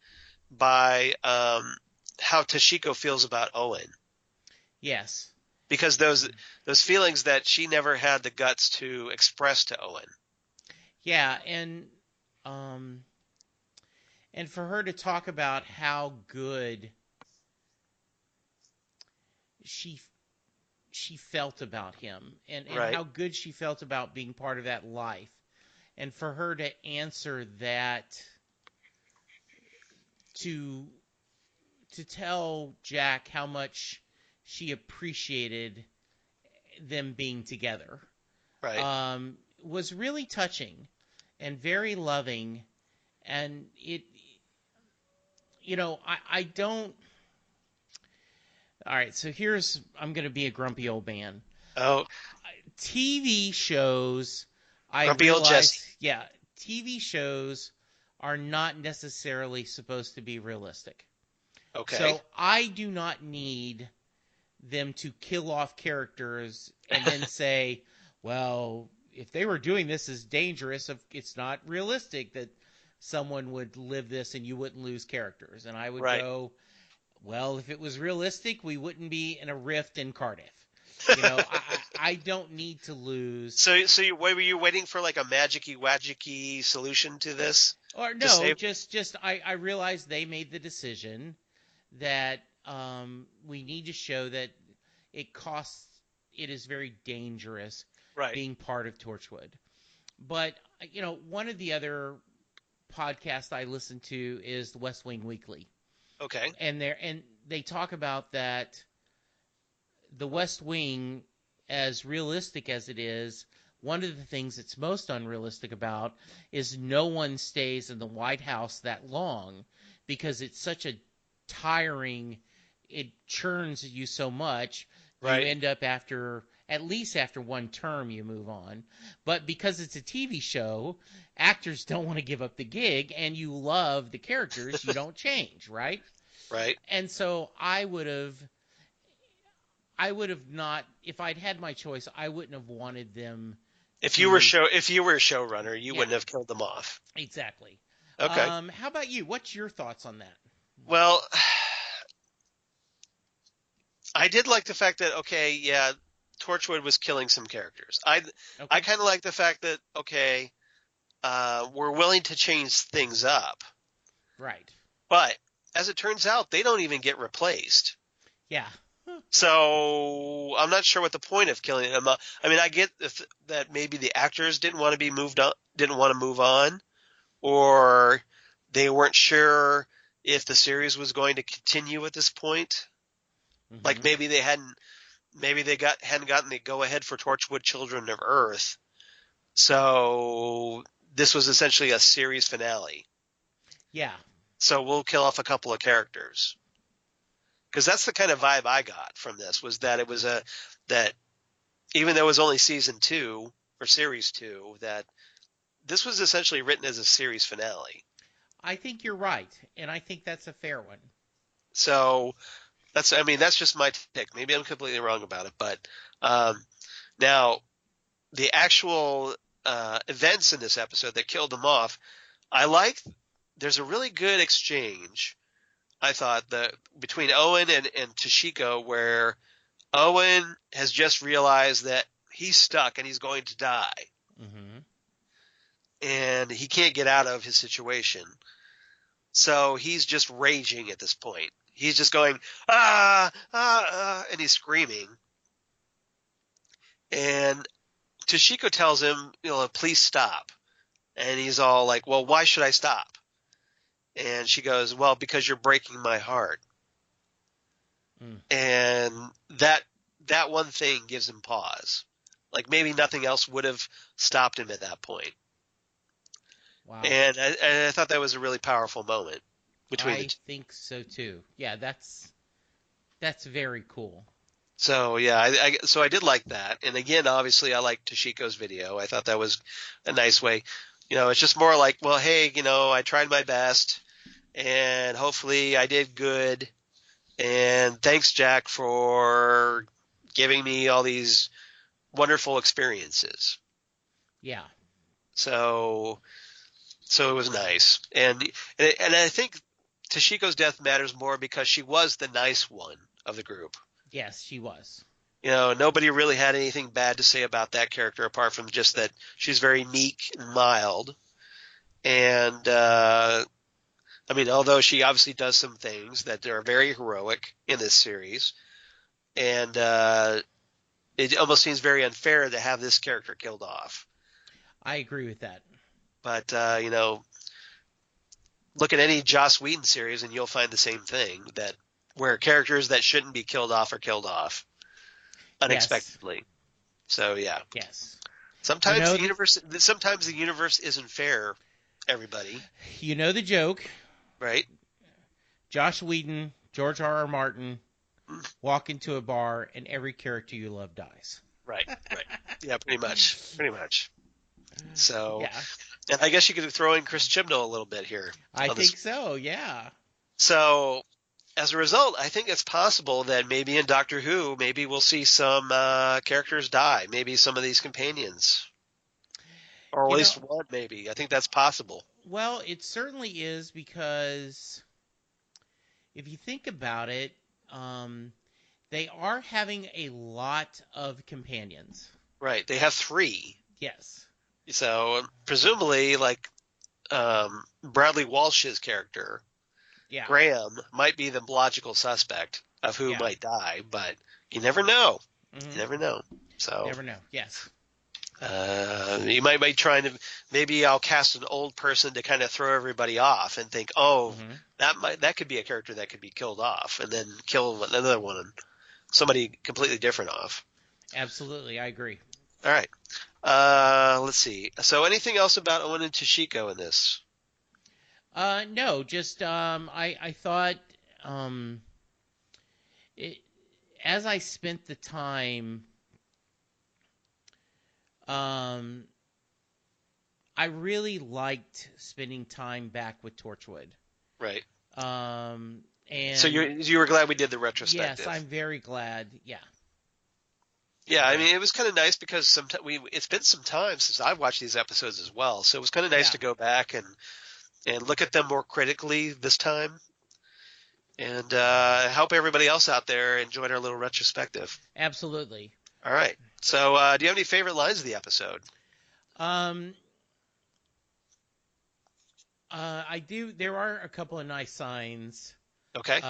by how Toshiko feels about Owen. Yes. Because those feelings that she never had the guts to express to Owen. Yeah, and for her to talk about how good she felt about him and how good she felt about being part of that life, and for her to answer that to tell Jack how much she appreciated them being together, was really touching and very loving. And it, I don't. All right, so I'm going to be a grumpy old man. Oh. TV shows, grumpy old Jesse. Yeah, TV shows are not necessarily supposed to be realistic. Okay. So I do not need them to kill off characters and then say, well, if they were doing this is dangerous, it's not realistic that someone would live this and you wouldn't lose characters. And I would go, well, if it was realistic, we wouldn't be in a rift in Cardiff. I don't need to lose. So were you waiting for like a magicy wagicky solution to this? Or no, just I realized they made the decision that we need to show that it is very dangerous being part of Torchwood. But one of the other podcasts I listen to is the West Wing Weekly. Okay. And they talk about that the West Wing, as realistic as it is, one of the things it's most unrealistic about is no one stays in the White House that long because it's such a tiring, it churns you so much, you end up at least after one term you move on. But because it's a TV show, actors don't want to give up the gig, and you love the characters, you don't change, right? Right. And so I would have not, if I'd had my choice, I wouldn't have wanted them. If you were a showrunner, you wouldn't have killed them off. Exactly. Okay. How about you? What's your thoughts on that? Well, I did like the fact that Torchwood was killing some characters. I kind of like the fact that we're willing to change things up. Right. But as it turns out, they don't even get replaced. Yeah. So I'm not sure what the point of killing them. I mean, I get that maybe the actors didn't want to move on, or they weren't sure if the series was going to continue at this point. Mm-hmm. Like maybe they hadn't gotten the go ahead for Torchwood Children of Earth. So this was essentially a series finale. Yeah. So we'll kill off a couple of characters. Because that's the kind of vibe I got from this, was that it was that even though it was only season 2 or series 2, that this was essentially written as a series finale. I think you're right, and I think that's a fair one. So that's just my take. Maybe I'm completely wrong about it, but now the actual events in this episode that killed them off, there's a really good exchange, I thought, between Owen and Toshiko, where Owen has just realized that he's stuck and he's going to die. Mm-hmm. and he can't get out of his situation. So he's just raging at this point. He's just going, and he's screaming. And Toshiko tells him, please stop. And he's all like, well, why should I stop? And she goes, well, because you're breaking my heart. And that one thing gives him pause. Like maybe nothing else would have stopped him at that point. Wow. And I thought that was a really powerful moment between the two. I think so too. Yeah, that's very cool. So yeah, so I did like that. And again, obviously I liked Toshiko's video. I thought that was a nice way. It's just more like, well, hey, I tried my best and hopefully I did good. And thanks, Jack, for giving me all these wonderful experiences. Yeah. So it was nice. And I think Toshiko's death matters more because she was the nice one of the group. Yes, she was. Nobody really had anything bad to say about that character apart from just that she's very meek and mild. And, although she obviously does some things that are very heroic in this series, and it almost seems very unfair to have this character killed off. I agree with that. But, look at any Joss Whedon series and you'll find the same thing, that where characters that shouldn't be killed off are killed off unexpectedly. Yes. So, yeah. Yes. Sometimes the universe isn't fair, everybody. You know the joke. Right. Joss Whedon, George R.R. Martin walk into a bar and every character you love dies. Right. Yeah, pretty much. So, yeah. And I guess you could throw in Chris Chibnall a little bit here. I think so, yeah. So, as a result, I think it's possible that maybe in Doctor Who, maybe we'll see some characters die. Maybe some of these companions. Or at least one, maybe. I think that's possible. Well, it certainly is because if you think about it, they are having a lot of companions. Right. They have 3. Yes. So presumably, like Bradley Walsh's character, Graham, might be the logical suspect of who might die, but you never know. Mm-hmm. You never know. So never know. Yes. You might be trying to. Maybe I'll cast an old person to kind of throw everybody off and think, that could be a character that could be killed off, and then kill another one, somebody completely different off. Absolutely, I agree. All right. Let's see. So anything else about Owen and Toshiko in this? No, just I thought as I spent the time, I really liked spending time back with Torchwood. Right. And so you were glad we did the retrospective. Yes, I'm very glad. Yeah. Yeah, I mean, it was kind of nice because it's been some time since I've watched these episodes as well, so it was kind of nice to go back and look at them more critically this time, and help everybody else out there enjoy our little retrospective. Absolutely. All right. So, do you have any favorite lines of the episode? I do. There are a couple of nice signs. Okay.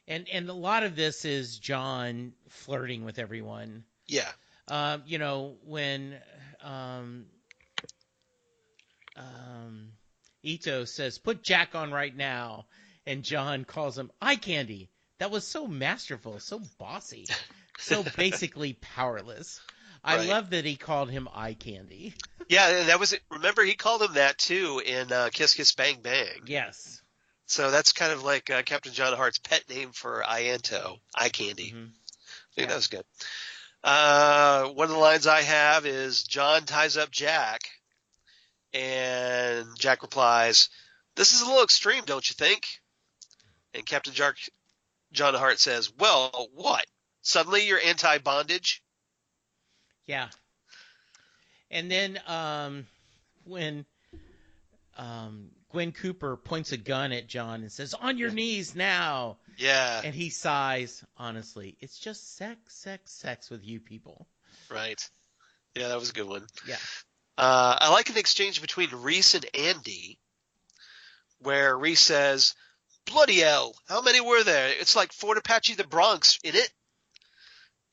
And a lot of this is John flirting with everyone. Yeah. When Ito says, "Put Jack on right now," and John calls him eye candy. That was so masterful, so bossy, so basically powerless. I love that he called him eye candy. Yeah, that was it. Remember, he called him that too in Kiss Kiss Bang Bang. Yes. So that's kind of like Captain John Hart's pet name for Ianto, eye candy. Mm-hmm. I think that was good. One of the lines I have is John ties up Jack, and Jack replies, "This is a little extreme, don't you think?" And Captain John Hart says, "Well, what? Suddenly you're anti-bondage?" Yeah. And then when Gwen Cooper points a gun at John and says, "On your knees now." Yeah. And he sighs, honestly, it's just sex with you people. Right. Yeah, that was a good one. Yeah. I like an exchange between Reese and Andy, where Reese says, "Bloody hell, how many were there? It's like Fort Apache the Bronx, in it?"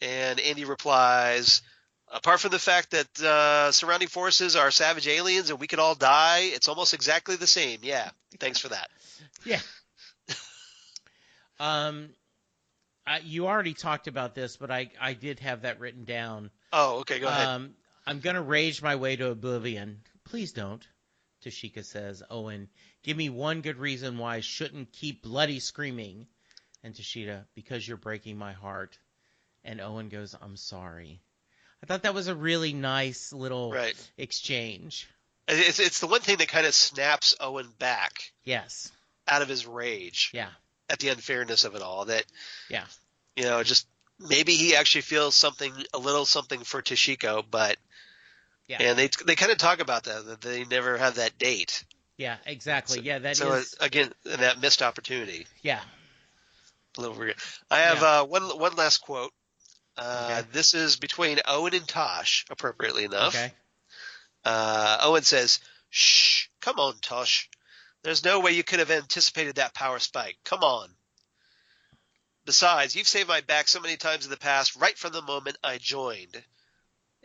And Andy replies, "Apart from the fact that surrounding forces are savage aliens and we could all die, it's almost exactly the same. Yeah, thanks for that." Yeah. You already talked about this, but I did have that written down. Oh, okay, go ahead. I'm going to rage my way to oblivion. Please don't, Toshiko says. Owen, give me one good reason why I shouldn't keep bloody screaming. And Toshiko, because you're breaking my heart. And Owen goes, I'm sorry. I thought that was a really nice little exchange. It's the one thing that kind of snaps Owen back. Yes. Out of his rage. Yeah. At the unfairness of it all. That, yeah. Just maybe he actually feels a little something for Toshiko, but yeah. And they kind of talk about that they never have that date. Yeah, exactly. So, yeah, that so is. Again, that missed opportunity. Yeah. A little weird. I have one last quote. Okay. This is between Owen and Tosh, appropriately enough. Okay. Owen says, "Shh, come on, Tosh. There's no way you could have anticipated that power spike. Come on. Besides, you've saved my back so many times in the past, right from the moment I joined."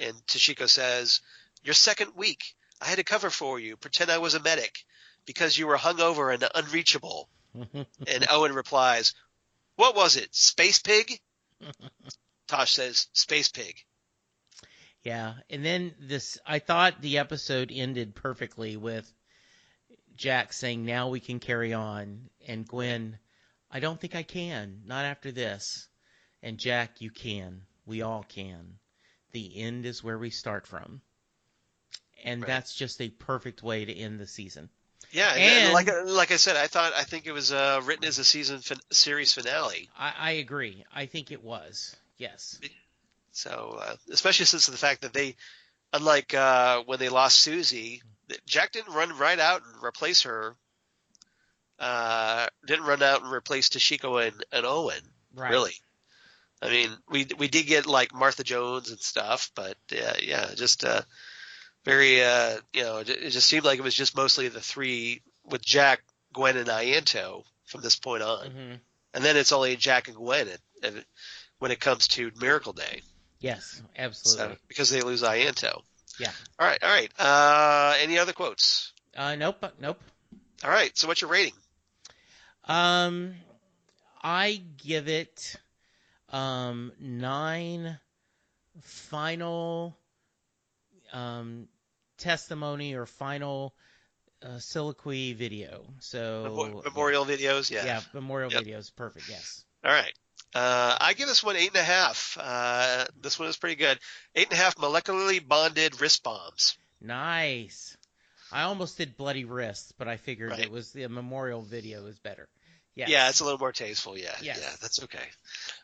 And Toshiko says, "Your second week, I had to cover for you, pretend I was a medic, because you were hungover and unreachable." And Owen replies, "What was it, Space Pig?" Tosh says, "Space Pig." Yeah, and then I thought the episode ended perfectly with Jack saying, "Now we can carry on," and Gwen, "I don't think I can, not after this." And Jack, "You can. We all can. The end is where we start from." And that's just a perfect way to end the season. Yeah, and like I said, I think it was written as a series finale. I agree. I think it was. Yes. So, especially since the fact that they, unlike when they lost Susie, Jack didn't run right out and replace her. Didn't run out and replace Toshiko and Owen. Right. Really. I mean, we did get like Martha Jones and stuff, but just very it just seemed like it was just mostly the three with Jack, Gwen, and Ianto from this point on, and then it's only Jack and Gwen when it comes to Miracle Day. Yes, absolutely. So, because they lose Ianto. Yeah. All right. Any other quotes? Nope. All right. So what's your rating? I give it 9 final testimony or final soliloquy video. So memorial videos, yeah. Yeah, memorial videos, perfect. Yes. All right. I give this one 8.5. This one is pretty good. 8.5 molecularly bonded wrist bombs. Nice. I almost did bloody wrists, but I figured it was the memorial video is better. Yes. Yeah, it's a little more tasteful. Yeah. Yes. Yeah, that's okay.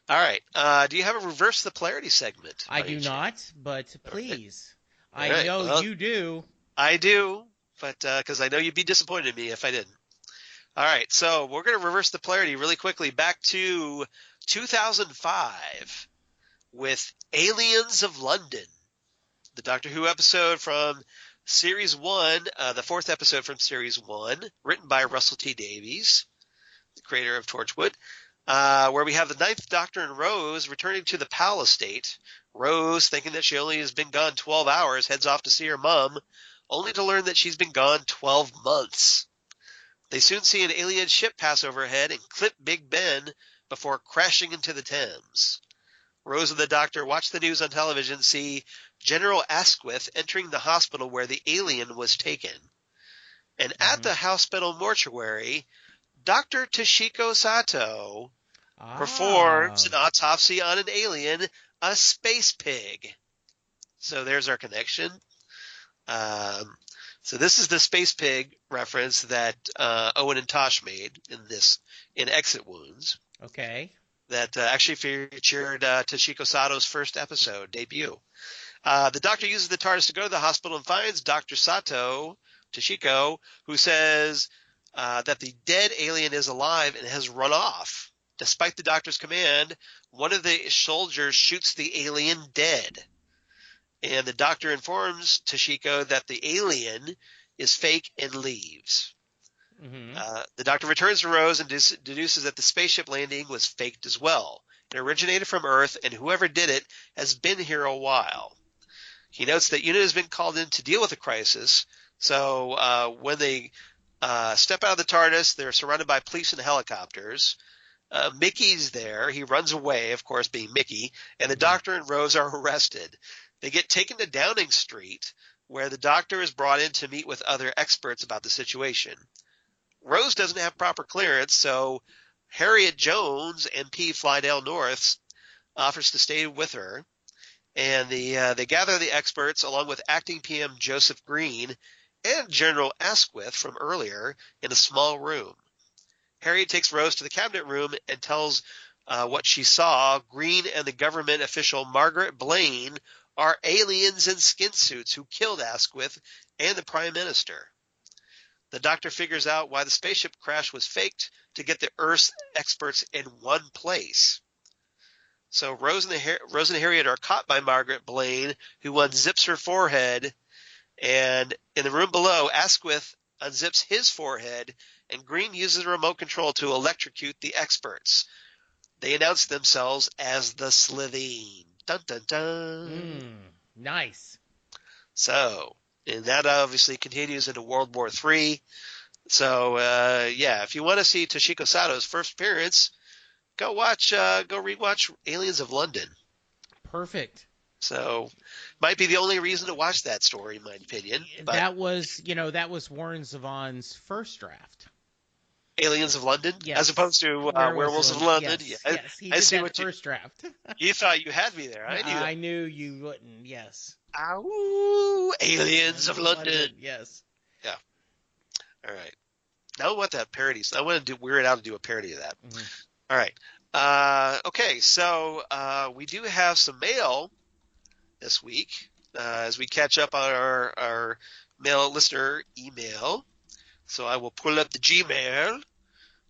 All right. Do you have a reverse the polarity segment? I do not, but please. Right. I know you do. I do, but because I know you'd be disappointed in me if I didn't. All right, so we're going to reverse the polarity really quickly back to 2005 with Aliens of London, the Doctor Who episode from Series 1, the 4th episode from Series 1, written by Russell T. Davies, the creator of Torchwood, where we have the 9th Doctor and Rose returning to the Powell estate. Rose, thinking that she only has been gone 12 hours, heads off to see her mum, only to learn that she's been gone 12 months. They soon see an alien ship pass overhead and clip Big Ben before crashing into the Thames. Rose and the Doctor watch the news on television, see General Asquith entering the hospital where the alien was taken. And at the hospital mortuary, Dr. Toshiko Sato performs an autopsy on an alien, a space pig. So there's our connection. So this is the space pig reference that Owen and Tosh made in Exit Wounds. Okay. That actually featured Toshiko Sato's first episode debut. The Doctor uses the TARDIS to go to the hospital and finds Dr. Sato, Toshiko, who says that the dead alien is alive and has run off. Despite the Doctor's command, one of the soldiers shoots the alien dead. And the doctor informs Toshiko that the alien is fake and leaves. Mm-hmm. The doctor returns to Rose and deduces that the spaceship landing was faked as well. It originated from Earth, and whoever did it has been here a while. He notes that UNIT has been called in to deal with the crisis, so when they step out of the TARDIS, they're surrounded by police and helicopters. Mickey's there. He runs away, of course, being Mickey, and the doctor and Rose are arrested. They get taken to Downing Street, where the doctor is brought in to meet with other experts about the situation. Rose doesn't have proper clearance, so Harriet Jones, MP Flydale North, offers to stay with her. And they gather the experts, along with acting PM Joseph Green and General Asquith from earlier, in a small room. Harriet takes Rose to the cabinet room and tells what she saw. Green and the government official Margaret Blaine are aliens in skin suits who killed Asquith and the Prime Minister. The doctor figures out why the spaceship crash was faked to get the Earth's experts in one place. So Rose and Harriet are caught by Margaret Blaine, who unzips her forehead, and in the room below, Asquith unzips his forehead, and Green uses a remote control to electrocute the experts. They announce themselves as the Slitheen. Dun, dun, dun. Nice. So, and that obviously continues into World War III. So, if you want to see Toshiko Sato's first appearance, go rewatch Aliens of London. Perfect. So, might be the only reason to watch that story, in my opinion. But that was Warren Zevon's first draft. Aliens of London, yes. As opposed to Werewolves of London. Yes, he did that first draft. You thought you had me there. I knew you wouldn't. Yes. Ow! Aliens of London. Yes. Yeah. All right. Now I want that parody. I want to Weird Al to do a parody of that. Mm-hmm. All right. Okay. So we do have some mail this week as we catch up on our mail listener email. So I will pull up the Gmail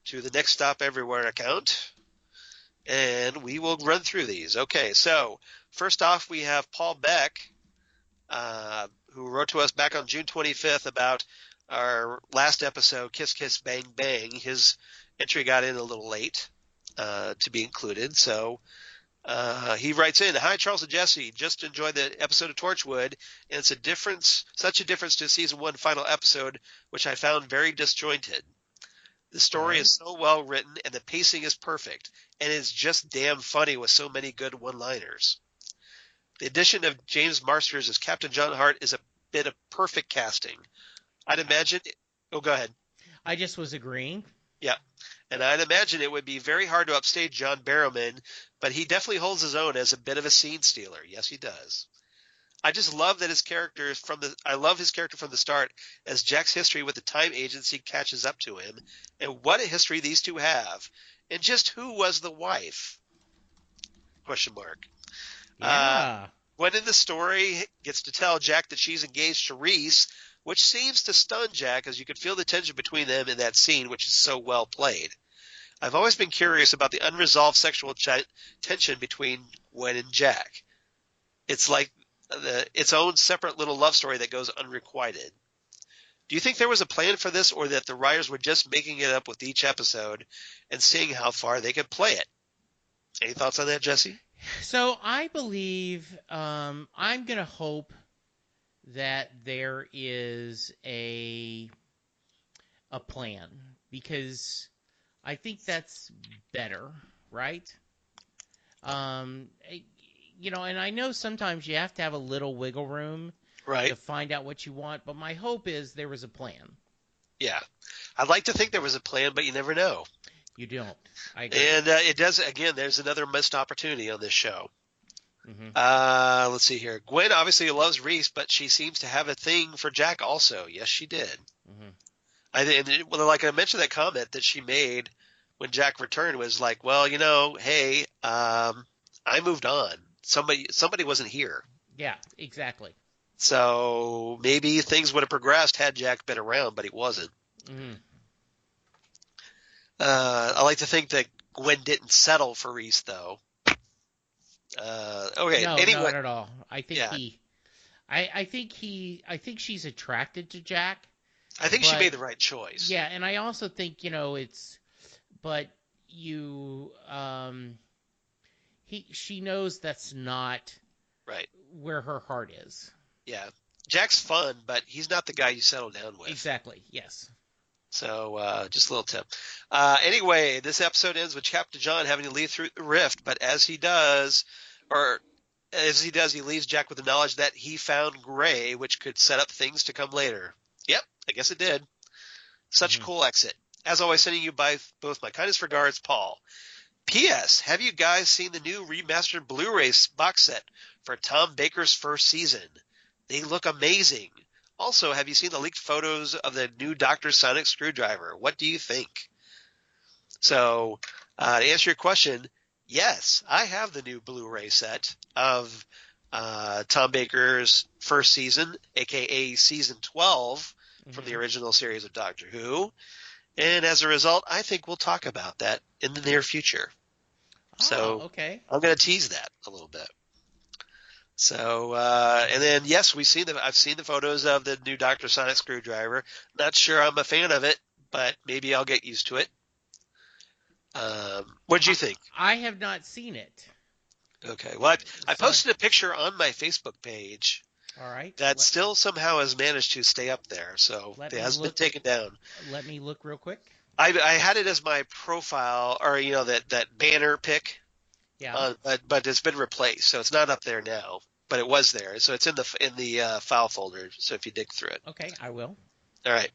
to the Next Stop Everywhere account, and we will run through these. Okay, so first off, we have Paul Beck, who wrote to us back on June 25th about our last episode, Kiss Kiss Bang Bang. His entry got in a little late to be included, so he writes in, "Hi, Charles and Jesse. Just enjoyed the episode of Torchwood, and it's such a difference to season 1 final episode, which I found very disjointed. The story is so well written, and the pacing is perfect, and it's just damn funny with so many good one-liners. The addition of James Marsters as Captain John Hart is a bit of perfect casting. I'd imagine – oh, go ahead. I just was agreeing. Yeah. And I'd imagine it would be very hard to upstage John Barrowman, but he definitely holds his own as a bit of a scene stealer. Yes, he does. I just love that his character from the start, as Jack's history with the time agency catches up to him, and what a history these two have, and just who was the wife? Question mark. Yeah. Gwen in the story gets to tell Jack that she's engaged to Reese, which seems to stun Jack, as you could feel the tension between them in that scene, which is so well played. I've always been curious about the unresolved sexual tension between Gwen and Jack. It's like its own separate little love story that goes unrequited. Do you think there was a plan for this, or that the writers were just making it up with each episode and seeing how far they could play it? Any thoughts on that, Jesse? So I believe I'm going to hope that there is a plan, because I think that's better, right? And I know sometimes you have to have a little wiggle room to find out what you want, but my hope is there was a plan. Yeah. I'd like to think there was a plan, but you never know. You don't. I agree. And it does, again, there's another missed opportunity on this show. Mm-hmm. Let's see here. Gwen obviously loves Reese, but she seems to have a thing for Jack also. Yes, she did. Mm-hmm. Like I mentioned, that comment that she made when Jack returned was like, well, hey, I moved on. Somebody wasn't here. Yeah, exactly. So maybe things would have progressed had Jack been around, but he wasn't. Mm-hmm. I like to think that Gwen didn't settle for Reese, though. Okay. No, anyway, not at all. I think I think she's attracted to Jack. I think she made the right choice. Yeah, and I also think, she knows that's not right where her heart is. Yeah. Jack's fun, but he's not the guy you settle down with. Exactly, yes. So, just a little tip. Anyway, this episode ends with Captain John having to leave through the rift, but as he does, he leaves Jack with the knowledge that he found Gray, which could set up things to come later. Yep, I guess it did. Such a cool exit. As always, sending you both my kindest regards, Paul. P.S. Have you guys seen the new remastered Blu-ray box set for Tom Baker's first season? They look amazing. Also, have you seen the leaked photos of the new Dr. Sonic screwdriver? What do you think? So, to answer your question, yes, I have the new Blu-ray set of Tom Baker's first season, a.k.a. season 12 from the original series of Doctor Who. And as a result, I think we'll talk about that in the near future. So okay. I'm going to tease that a little bit. So, and then, yes, I've seen the photos of the new Dr. Sonic screwdriver. Not sure I'm a fan of it, but maybe I'll get used to it. What did you think? I have not seen it. Okay. Well, I posted a picture on my Facebook page. All right. That still somehow has managed to stay up there, so it hasn't been taken down. Let me look real quick. I had it as my profile, or that banner pic. Yeah. But it's been replaced, so it's not up there now. But it was there, so it's in the file folder. So if you dig through it, okay, I will. All right.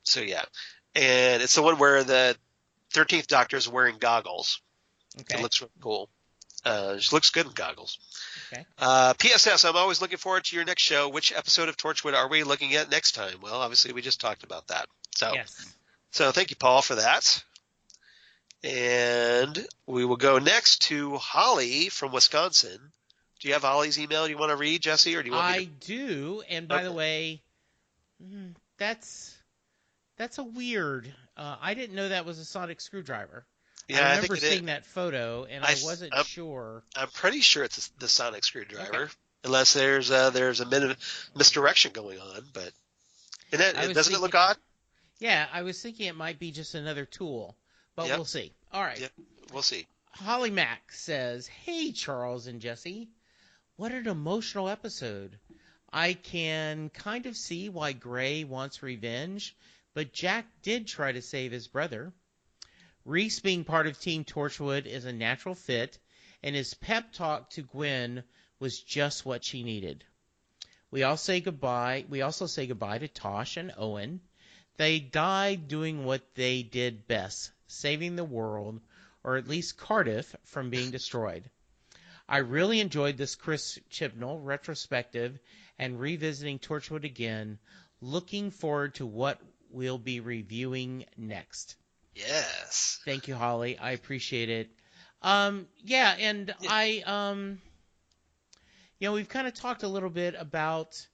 So yeah, and it's the one where the 13th Doctor is wearing goggles. Okay. It looks really cool. She looks good in goggles. Okay. PSS, I'm always looking forward to your next show. Which episode of Torchwood are we looking at next time? Well, obviously we just talked about that. So, yes. So thank you, Paul, for that. And we will go next to Holly from Wisconsin. Do you have Holly's email you want to read, Jesse, or do you want me to? I do. And by the way, that's a weird. I didn't know that was a sonic screwdriver. Yeah, I remember seeing that photo, and I wasn't sure. I'm pretty sure it's the sonic screwdriver, unless there's a misdirection going on. But doesn't it look odd? Yeah, I was thinking it might be just another tool, but we'll see. All right. Yep, we'll see. Holly Mack says, "Hey, Charles and Jesse, what an emotional episode. I can kind of see why Gray wants revenge, but Jack did try to save his brother. Reese being part of Team Torchwood is a natural fit, and his pep talk to Gwen was just what she needed. We also say goodbye to Tosh and Owen. They died doing what they did best, saving the world, or at least Cardiff, from being destroyed. I really enjoyed this Chris Chibnall retrospective and revisiting Torchwood again. Looking forward to what we'll be reviewing next." Yes. Thank you, Holly. I appreciate it. We've kind of talked a little bit about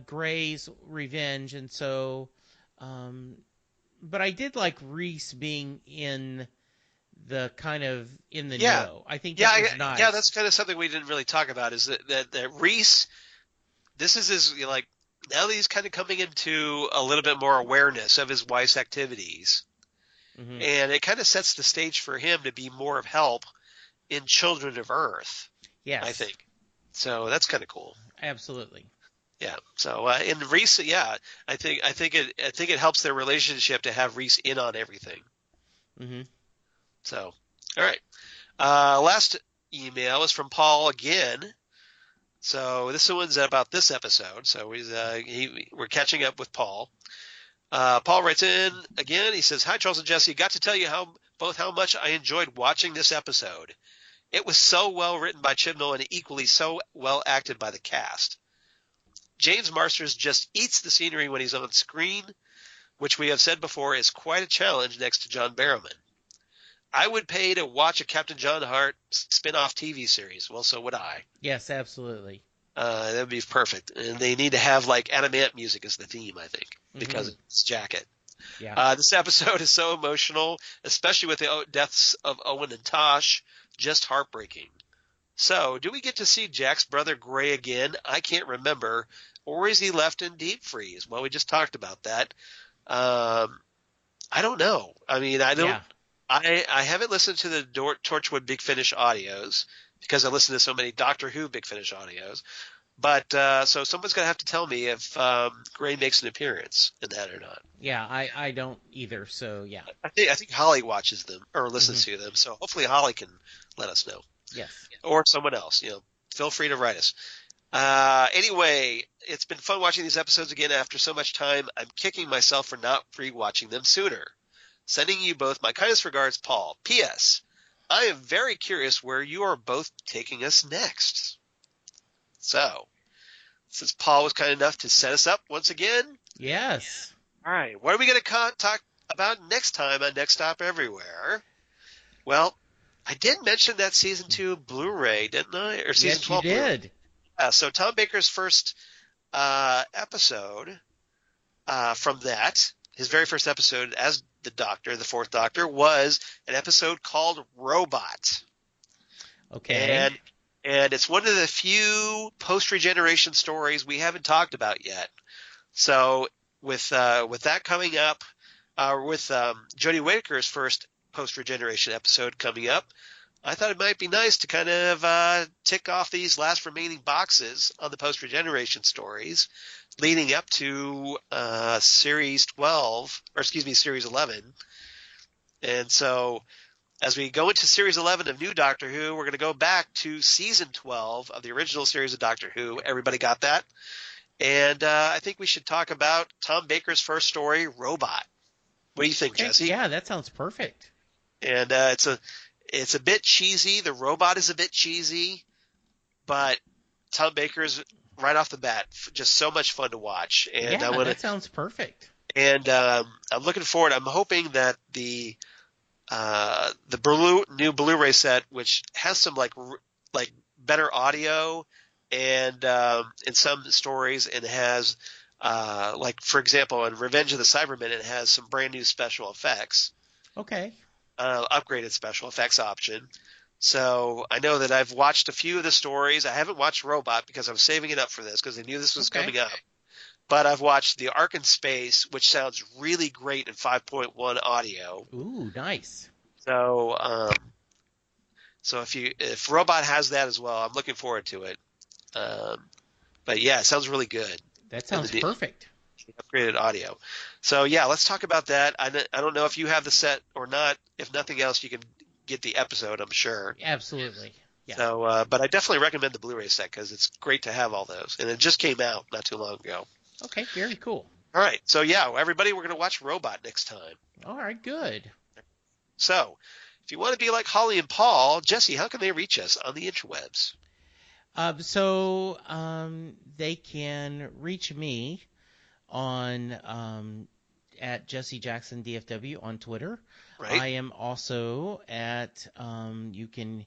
Gray's revenge, and so, but I did like Reese being in the know. I think that was nice. Yeah, that's kind of something we didn't really talk about. Is that Reese? This is his now that he's kind of coming into a little bit more awareness of his wife's activities. Mm-hmm. And it kind of sets the stage for him to be more of help in Children of Earth. Yes. I think. So that's kind of cool. Absolutely. Yeah. So in Reese, I think it helps their relationship to have Reese in on everything. Mm-hmm. So, all right. Last email is from Paul again. So this one's about this episode. So we're catching up with Paul. Paul writes in again. He says, "Hi, Charles and Jesse. Got to tell you how much I enjoyed watching this episode. It was so well written by Chibnall and equally so well acted by the cast. James Marsters just eats the scenery when he's on screen, which we have said before is quite a challenge next to John Barrowman. I would pay to watch a Captain John Hart spin-off TV series. Well, so would I. Yes, absolutely. That would be perfect. And they need to have Adamant music as the theme, I think, because of his jacket. Yeah. This episode is so emotional, especially with the deaths of Owen and Tosh. Just heartbreaking. So, do we get to see Jack's brother Gray again? I can't remember. Or is he left in deep freeze? Well, we just talked about that. I don't know. I mean, I don't. Yeah. I haven't listened to the Torchwood Big Finish audios because I listen to so many Doctor Who Big Finish audios. But so someone's gonna have to tell me if Gray makes an appearance in that or not. Yeah, I don't either. So yeah. I think Holly watches them or listens to them. So hopefully Holly can let us know. Yes. Or someone else. Feel free to write us. Anyway, it's been fun watching these episodes again after so much time. I'm kicking myself for not rewatching them sooner. Sending you both my kindest regards, Paul. P.S. I am very curious where you are both taking us next. So, since Paul was kind enough to set us up once again. Yes. All right. What are we going to talk about next time on Next Stop Everywhere? Well, I did mention that season 2 Blu-ray, didn't I? Or season 12 you did. Yeah, so Tom Baker's first episode from that, his very first episode as the Doctor, the Fourth Doctor, was an episode called Robot. Okay. And it's one of the few post-regeneration stories we haven't talked about yet. So with that coming up, with Jodie Whittaker's first post-regeneration episode coming up, I thought it might be nice to kind of tick off these last remaining boxes on the post-regeneration stories leading up to Series 11. And so as we go into Series 11 of New Doctor Who, we're going to go back to Season 12 of the original series of Doctor Who. Everybody got that? And I think we should talk about Tom Baker's first story, Robot. What do you think, Jesse? Yeah, that sounds perfect. And it's a bit cheesy. The robot is a bit cheesy, but Tom Baker's right off the bat just so much fun to watch. And that sounds perfect. And I'm looking forward. I'm hoping that the new Blu-ray set, which has some like better audio and in some stories, and has like for example in Revenge of the Cybermen, it has some brand new special effects. Okay. Upgraded special effects option. So I know that I've watched a few of the stories. I haven't watched Robot because I'm saving it up for this because I knew this was coming up. But I've watched The Ark in Space, which sounds really great in 5.1 audio. Ooh, nice. So if Robot has that as well, I'm looking forward to it. But yeah, it sounds really good. That sounds perfect. Upgraded audio. So yeah, let's talk about that. I don't know if you have the set or not. If nothing else, you can get the episode, I'm sure. Absolutely. Yeah. So, but I definitely recommend the Blu-ray set because it's great to have all those, and it just came out not too long ago. Okay, very cool. All right, so yeah, everybody, we're going to watch Robot next time. All right, good. So, if you want to be like Holly and Paul, Jesse, how can they reach us on the interwebs? They can reach me on at Jesse Jackson DFW on Twitter. Right. I am also at you can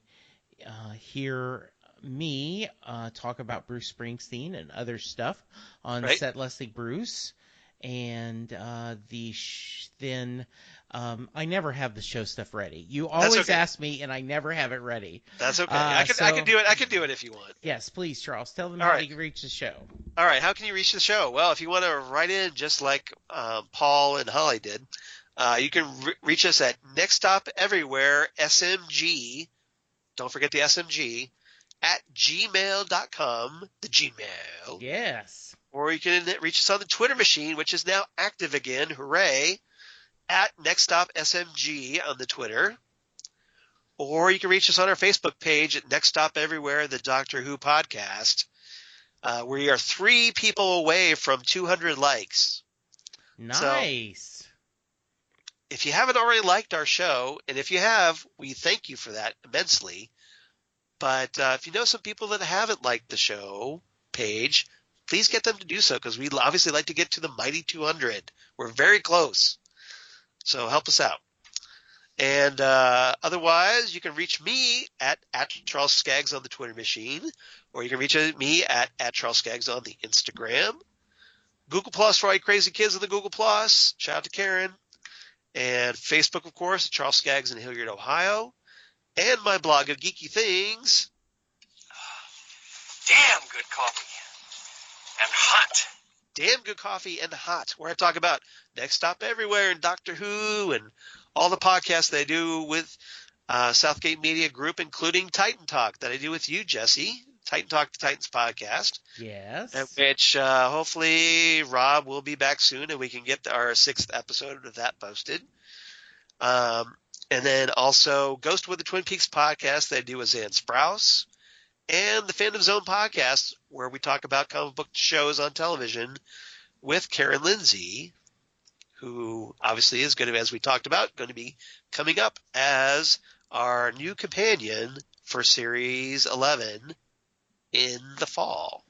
hear me talk about Bruce Springsteen and other stuff on Set Leslie Bruce, and then I never have the show stuff ready. You always ask me, and I never have it ready. That's okay. I can do it. I can do it if you want. Yes, please, Charles. Tell them how you can reach the show. All right. How can you reach the show? Well, if you want to write in just like Paul and Holly did, you can reach us at Next Stop Everywhere SMG. Don't forget the SMG at gmail.com. The Gmail. Yes. Or you can reach us on the Twitter machine, which is now active again. Hooray! At Next Stop SMG on the Twitter. Or you can reach us on our Facebook page at Next Stop Everywhere, the Doctor Who podcast. We are 3 people away from 200 likes. Nice. So, if you haven't already liked our show, and if you have, we thank you for that immensely. But if you know some people that haven't liked the show page, please get them to do so, because we'd obviously like to get to the mighty 200. We're very close. So help us out. And otherwise, you can reach me at Charles Skaggs on the Twitter machine, or you can reach me at Charles Skaggs on the Instagram. Google Plus for all you crazy kids in the Google Plus. Shout out to Karen. And Facebook, of course, at Charles Skaggs in Hilliard, Ohio. And my blog of geeky things damn good coffee. And hot. Damn Good Coffee and Hot, where I talk about Next Stop Everywhere and Doctor Who and all the podcasts they do with Southgate Media Group, including Titan Talk that I do with you, Jesse. Titan Talk, the Titans podcast. Yes. Which hopefully Rob will be back soon and we can get our 6th episode of that posted. And then also Ghost with the Twin Peaks podcast that I do with Zan Sprouse. And the Fandom Zone podcast, where we talk about comic book shows on television with Karen Lindsay, who obviously is going to, as we talked about, going to be coming up as our new companion for Series 11 in the fall.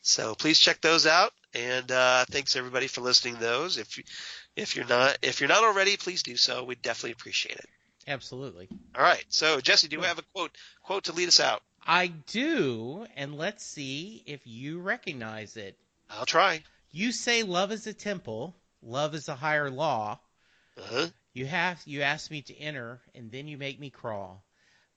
So please check those out, and thanks everybody for listening to those. If you're not already, please do so. We'd definitely appreciate it. Absolutely. All right. So Jesse, do you have a quote to lead us out? I do, and let's see if you recognize it. I'll try. You say love is a temple, love is a higher law. Uh-huh. You ask me to enter, and then you make me crawl.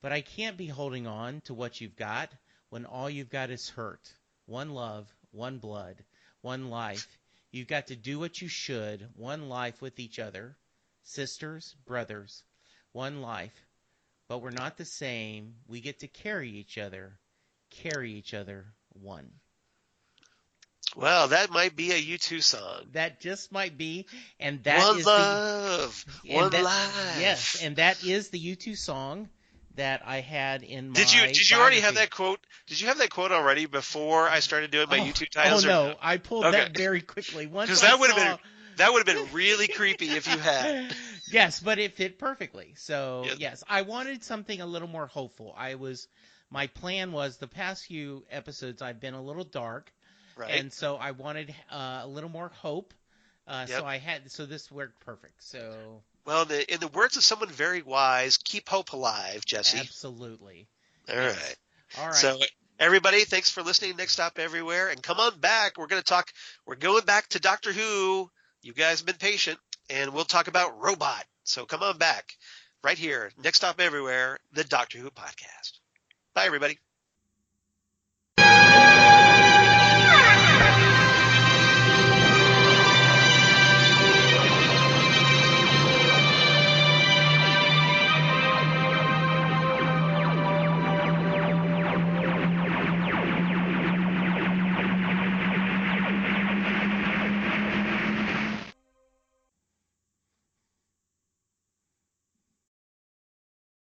But I can't be holding on to what you've got when all you've got is hurt. One love, one blood, one life. You've got to do what you should, one life with each other. Sisters, brothers, one life. But we're not the same. We get to carry each other one. Well, that might be a U2 song. That just might be, and that one is love, one life. Yes, and that is the U2 song that I had in my. Did you already have that quote? Did you have that quote already before I started doing my U2 titles? Oh no, I pulled that very quickly. Because that would have been really creepy if you had. Yes, but it fit perfectly. So yes, I wanted something a little more hopeful. My plan was the past few episodes I've been a little dark. Right. And so I wanted a little more hope. So this worked perfect. So. Well, in the words of someone very wise, keep hope alive, Jesse. Absolutely. All right. All right. So everybody, thanks for listening. Next Stop Everywhere, and come on back. We're going back to Doctor Who. You guys have been patient, and we'll talk about Robot. So come on back, right here. Next Stop Everywhere, the Doctor Who podcast. Bye, everybody.